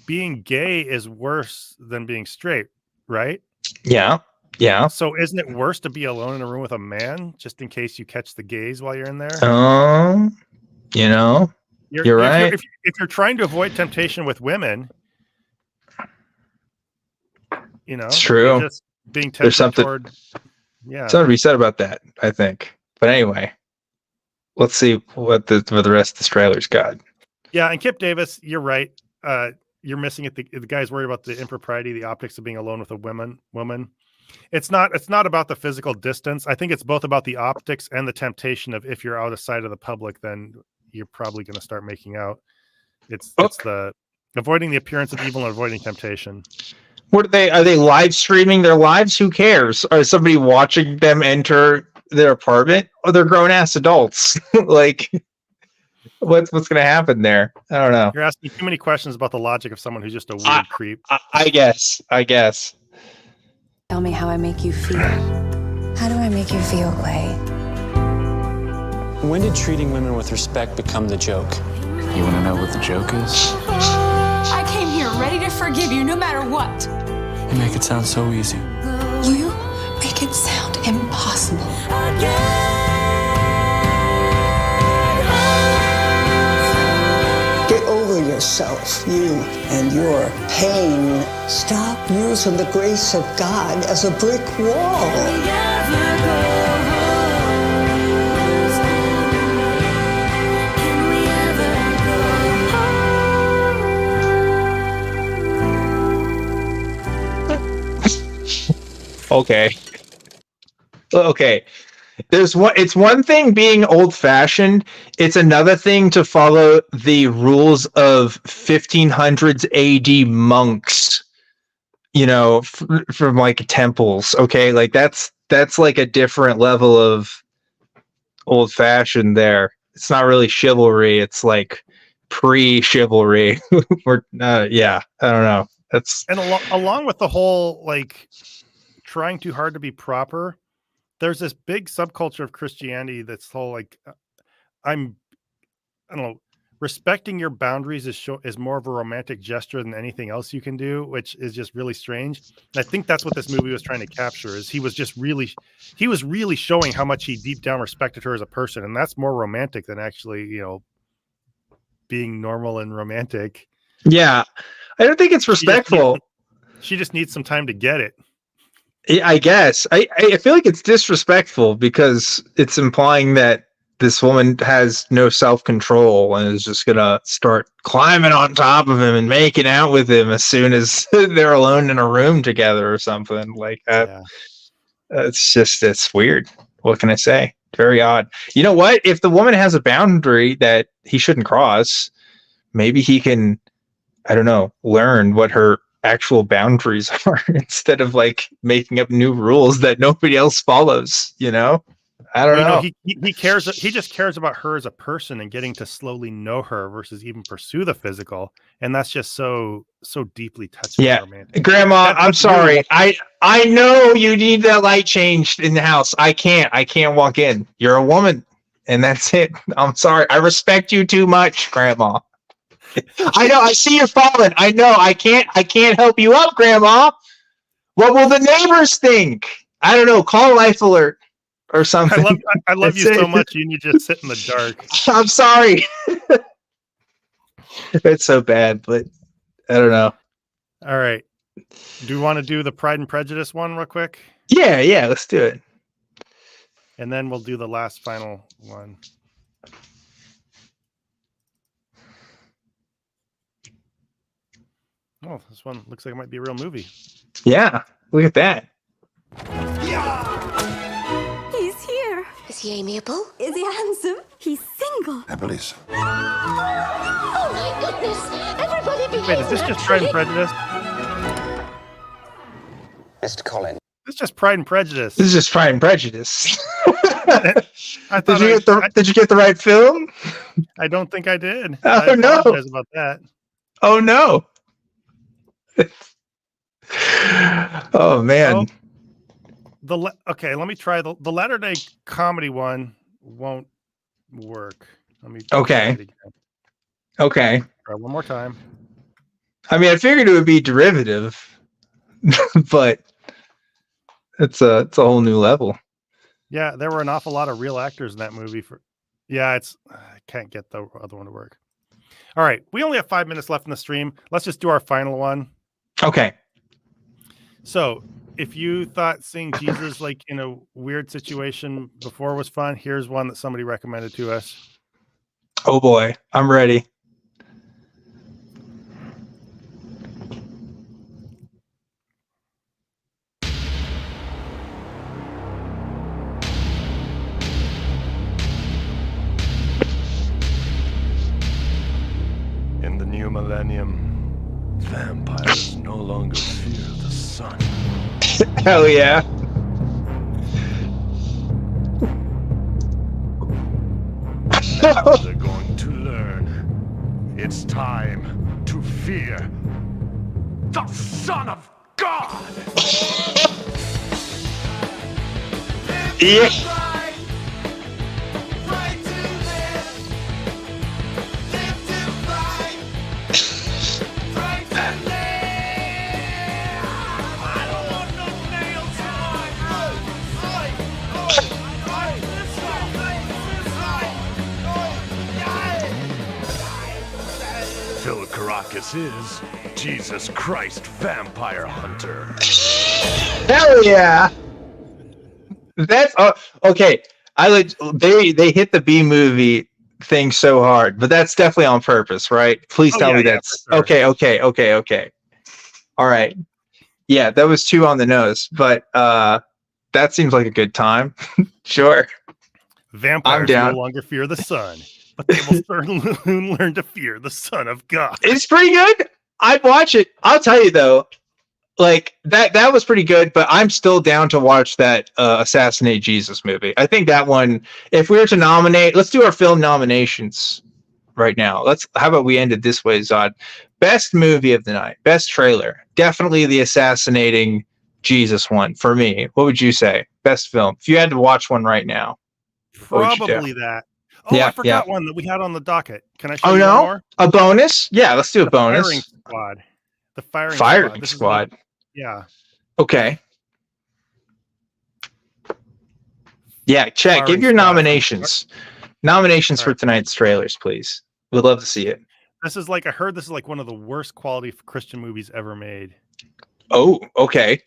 being gay is worse than being straight, right? Yeah. Yeah. So isn't it worse to be alone in a room with a man just in case you catch the gays while you're in there? You're right. If you're trying to avoid temptation with women, it's true. Just being tempted toward, something to be said about that, I think. But anyway, let's see what the rest of this trailer's got. Yeah, and Kip Davis, you're right. You're missing it. The guy's worried about the impropriety, the optics of being alone with a woman. It's not about the physical distance. I think it's both about the optics and the temptation of if you're out of sight of the public, then you're probably going to start making out. It's the avoiding the appearance of evil and avoiding temptation. What are they live streaming their lives? Who cares? Are somebody watching them enter their apartment? Or they're grown ass adults. Like, what's going to happen there? I don't know. You're asking too many questions about the logic of someone who's just a weird creep. I guess. Tell me how I make you feel. How do I make you feel, Clay? When did treating women with respect become the joke? You want to know what the joke is? I came here ready to forgive you no matter what. You make it sound so easy. You make it sound impossible. Get over yourself, you and your pain. Stop using the grace of God as a brick wall. Okay. It's one thing being old-fashioned. It's another thing to follow the rules of 1500s AD monks, from like temples. Okay. Like that's like a different level of old-fashioned there. It's not really chivalry. It's like pre-chivalry. I don't know. And along with the whole, like, trying too hard to be proper, there's this big subculture of Christianity that's whole, like, I don't know, respecting your boundaries is more of a romantic gesture than anything else you can do, which is just really strange. And I think that's what this movie was trying to capture, is he was really showing how much he deep down respected her as a person. And that's more romantic than actually, being normal and romantic. Yeah. I don't think it's respectful. She just needs some time to get it. I guess. I feel like it's disrespectful because it's implying that this woman has no self-control and is just gonna start climbing on top of him and making out with him as soon as they're alone in a room together or something like that. Yeah. It's weird. What can I say? Very odd. You know what? If the woman has a boundary that he shouldn't cross, maybe he can, I don't know, learn what her actual boundaries are instead of like making up new rules that nobody else follows. I don't know. He cares. He just cares about her as a person and getting to slowly know her versus even pursue the physical. And that's just so deeply touching. Yeah, romantic. Grandma, I'm sorry. I know you need that light changed in the house. I can't walk in. You're a woman, and that's it. I'm sorry. I respect you too much, Grandma. I know. I see you're falling. I know. I can't help you up, Grandma. What will the neighbors think? I don't know. Call Life Alert or something. I love you so much. You need to just sit in the dark. I'm sorry. It's so bad, but I don't know. All right. Do you want to do the Pride and Prejudice one real quick? Yeah. Let's do it. And then we'll do the last final one. Oh, this one looks like it might be a real movie. Yeah, look at that. He's here. Is he amiable? Is he handsome? He's single. I believe so. Oh my goodness! Everybody behave. Wait, is this just Pride and Prejudice? Mr. Collins. This is just Pride and Prejudice. This is just Pride and Prejudice. Did you get the right film? I don't think I did. Oh, I apologize about that. Oh no. Oh man. Okay, let me try the Latter-day comedy one won't work. Let me Okay. Try one more time. I mean, I figured it would be derivative, but it's a whole new level. Yeah, there were an awful lot of real actors in that movie. I can't get the other one to work. All right, we only have 5 minutes left in the stream. Let's just do our final one. Okay. So, if you thought seeing Jesus like in a weird situation before was fun, here's one that somebody recommended to us. Oh boy, I'm ready. Hell yeah. Now they're going to learn. It's time to fear the Son of God. Yeah. Phil Caracas is Jesus Christ Vampire Hunter. Hell yeah. That's okay. They hit the B movie thing so hard, but that's definitely on purpose, right? Please tell me that's for sure. okay. All right. Yeah, that was 2 on the nose, but that seems like a good time. Sure. Vampires no longer fear the sun, but they will soon learn to fear the Son of God. It's pretty good. I'd watch it. I'll tell you though, like that was pretty good, but I'm still down to watch that Assassinate Jesus movie. I think that one, if we were to nominate, let's do our film nominations right now. How about we end it this way, Zod? Best movie of the night, best trailer. Definitely the Assassinating Jesus one for me. What would you say? Best film. If you had to watch one right now. Probably that. Oh, Yeah, I forgot one that we had on the docket. Can I show Oh you one no, more? a bonus? Yeah, let's do a bonus. Firing Squad. The Firing Firing This is Squad. yeah. Okay. Yeah, check. Give your nominations. Nominations for tonight's trailers, please. We'd love to see it. This is like, I heard this is like one of the worst quality Christian movies ever made. Oh, okay.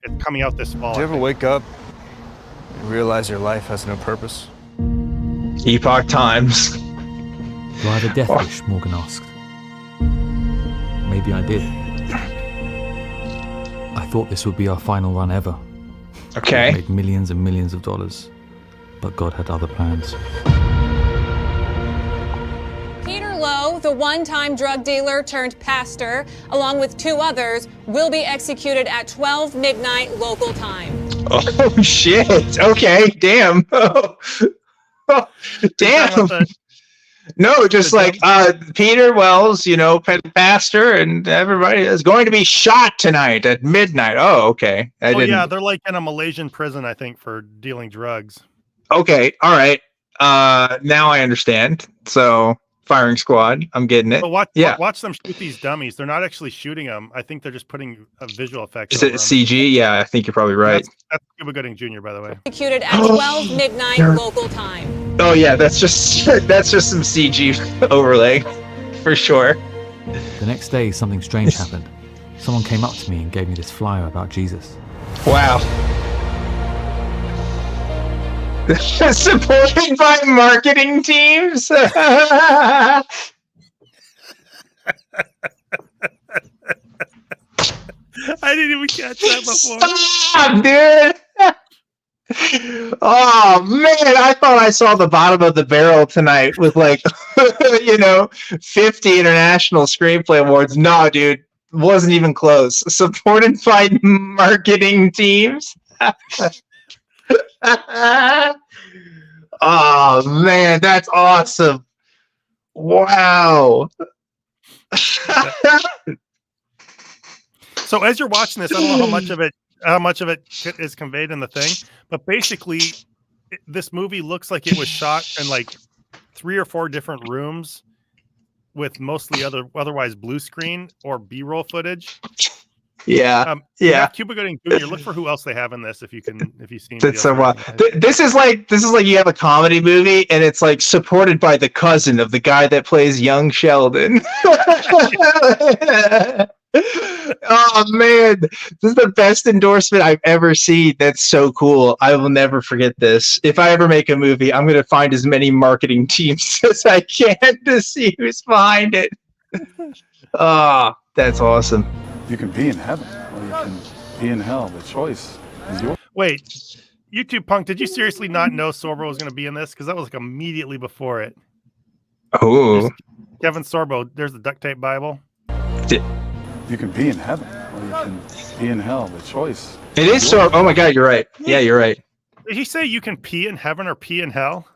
It's coming out this fall. Do you ever wake up and realize your life has no purpose? Epoch Times. Do I have a death wish? Morgan asked. Maybe I did. I thought this would be our final run ever. Okay. We made millions and millions of dollars, but God had other plans. Peter Lowe, the one-time drug dealer turned pastor, along with 2 others, will be executed at 12 midnight local time. Oh shit. Okay. Damn. Oh, damn. No, just like Peter Wells, pastor, and everybody is going to be shot tonight at midnight. Oh, okay. Yeah, they're like in a Malaysian prison, I think, for dealing drugs. Okay, all right. Now I understand. So, Firing Squad, I'm getting it. But watch them shoot these dummies. They're not actually shooting them. I think they're just putting a visual effect. Is it CG? Yeah, I think you're probably right. That's Cuba Gooding Jr., by the way. Executed at 12 midnight local time. Oh yeah, that's just some CG overlay for sure. The next day, something strange happened. Someone came up to me and gave me this flyer about Jesus. Wow. Supported by marketing teams. I didn't even catch that before. Stop, dude. Oh man, I thought I saw the bottom of the barrel tonight with 50 international screenplay awards. No, dude, wasn't even close. Supported by marketing teams. Oh man, that's awesome. Wow. So as you're watching this, I don't know how much of it is conveyed in the thing, but basically this movie looks like it was shot in like 3 or 4 different rooms with mostly otherwise blue screen or B-roll footage. Yeah. Cuba Gooding Jr. Look for who else they have in this if you see. That's so wild. This is like you have a comedy movie and it's like supported by the cousin of the guy that plays young Sheldon. Oh man, this is the best endorsement I've ever seen. That's so cool. I will never forget this. If I ever make a movie, I'm going to find as many marketing teams as I can to see who's behind it. Oh, that's awesome. You can be in heaven or you can be in hell. The choice is yours. Wait, YouTube Punk, did you seriously not know Sorbo was going to be in this? Because that was like immediately before it. Oh. Kevin Sorbo, there's the duct tape Bible. You can be in heaven or you can be in hell. The choice. It is so. Oh my God, you're right. Yeah, you're right. Did he say you can pee in heaven or pee in hell?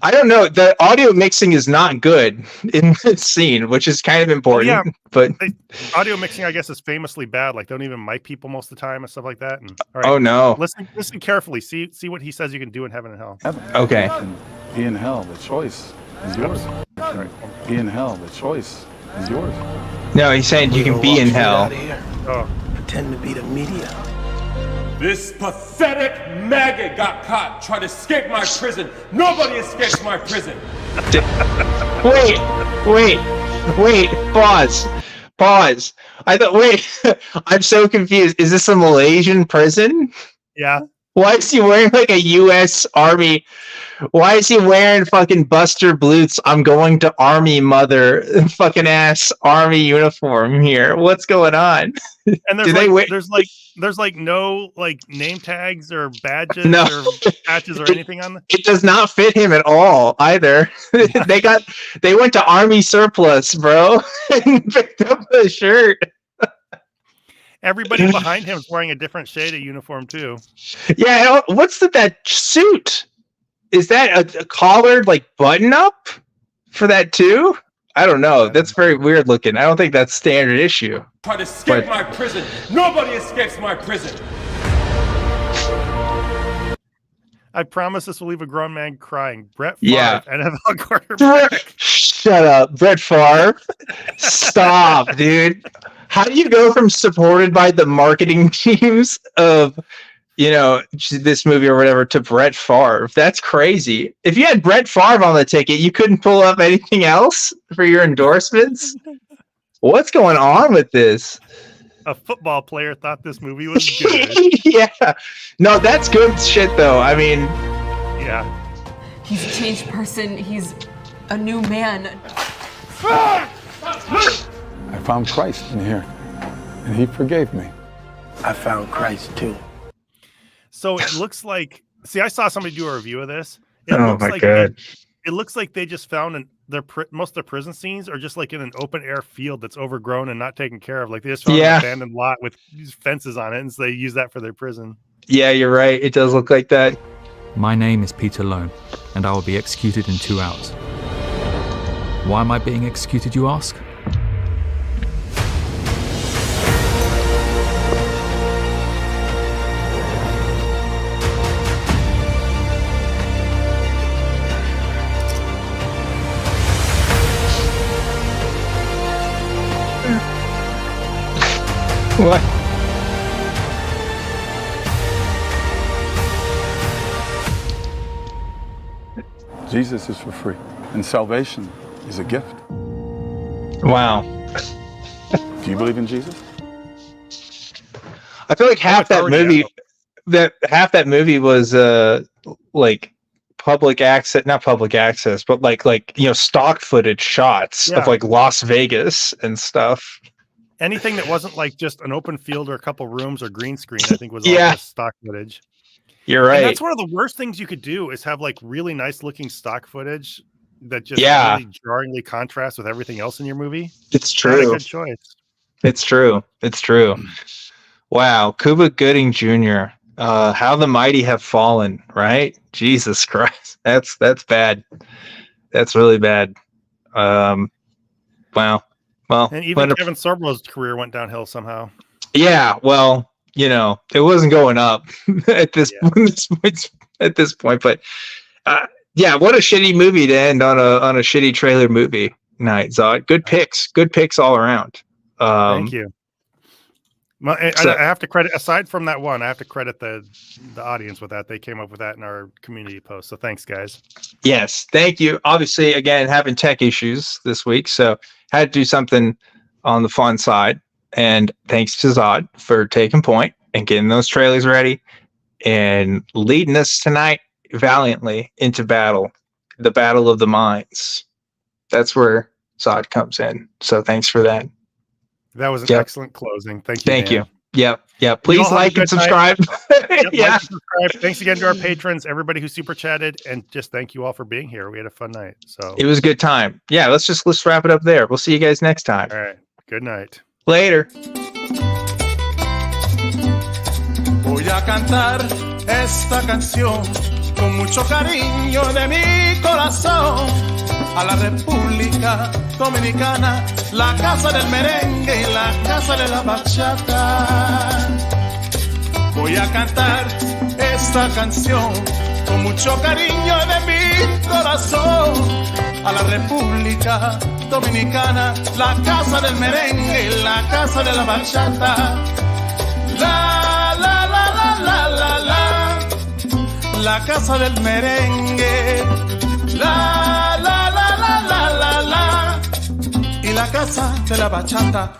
I don't know. The audio mixing is not good in this scene, which is kind of important. Yeah, but audio mixing, I guess, is famously bad. Like, don't even mic people most of the time and stuff like that. And, all right, oh no! Listen carefully. See what he says you can do in heaven and hell. Okay. Be in hell. The choice is yours. Right. Be in hell. The choice is yours. No, he's saying you can be in hell. Oh. Pretend to be the media. This pathetic maggot got caught trying to escape my prison. Nobody escapes my prison. Wait, pause. I thought, wait, I'm so confused. Is this a Malaysian prison? Yeah. Why is he wearing like a U.S. Army? Why is he wearing fucking Buster Bluth's I'm going to Army mother fucking ass Army uniform here? What's going on? And there's like no like name tags or badges or patches or anything on them. It does not fit him at all either. They went to Army surplus, bro, and picked up a shirt. Everybody behind him is wearing a different shade of uniform too. Yeah, what's that suit? Is that a collared like button up for that too? I don't know. That's very weird looking. I don't think that's standard issue. Try to escape my prison. Nobody escapes my prison. I promise this will leave a grown man crying. Brett Favre, yeah. NFL quarterback. Shut up, Brett Favre. Stop, dude. How do you go from supported by the marketing teams of, this movie or whatever to Brett Favre? That's crazy. If you had Brett Favre on the ticket, you couldn't pull up anything else for your endorsements? What's going on with this? A football player thought this movie was good. Yeah. No, that's good shit, though. I mean... Yeah. He's a changed person. He's a new man. I found Christ in here, and he forgave me. I found Christ, too. So it looks like... See, I saw somebody do a review of this. Oh, my God. It looks like they just found most of their prison scenes are just like in an open air field that's overgrown and not taken care of. Like they just found an abandoned lot with fences on it, and so they use that for their prison. Yeah, you're right. It does look like that. My name is Peter Lone, and I will be executed in 2 hours. Why am I being executed, you ask? What? Jesus is for free, and salvation is a gift. Wow. Do you believe in Jesus? I feel like half that movie was like public access, not public access, but like stock footage shots of like Las Vegas and stuff. Anything that wasn't like just an open field or a couple rooms or green screen, I think was all just stock footage. You're right. And that's one of the worst things you could do is have like really nice looking stock footage that just really jarringly contrasts with everything else in your movie. It's true. Not a good choice. It's true. Wow. Cuba Gooding Jr. How the mighty have fallen, right? Jesus Christ. That's bad. That's really bad. Wow. Well, and even Kevin Sorbo's career went downhill somehow. Yeah, well, it wasn't going up at this point. But what a shitty movie to end on a shitty trailer movie night, Zod. Good picks all around. Thank you. Well, I have to credit, aside from that one, I have to credit the audience with that. They came up with that in our community post. So thanks, guys. Yes, thank you. Obviously, again, having tech issues this week, so had to do something on the fun side. And thanks to Zod for taking point and getting those trailers ready and leading us tonight valiantly into battle, the battle of the minds. That's where Zod comes in. So thanks for that. That was an excellent closing. Thank you. Thank you. Yep. Please like and subscribe. Like and subscribe. Thanks again to our patrons, everybody who super chatted, and just thank you all for being here. We had a fun night. So it was a good time. Yeah, let's wrap it up there. We'll see you guys next time. All right. Good night. Later. Voy a cantar esta canción con mucho cariño de mi corazón a la República Dominicana, la casa del merengue y la casa de la bachata. Voy a cantar esta canción con mucho cariño de mi corazón a la República Dominicana, la casa del merengue y la casa de la bachata. La, la, la, la, la, la, la casa del merengue. La, la, la, la, la, la, la, y la casa de la bachata.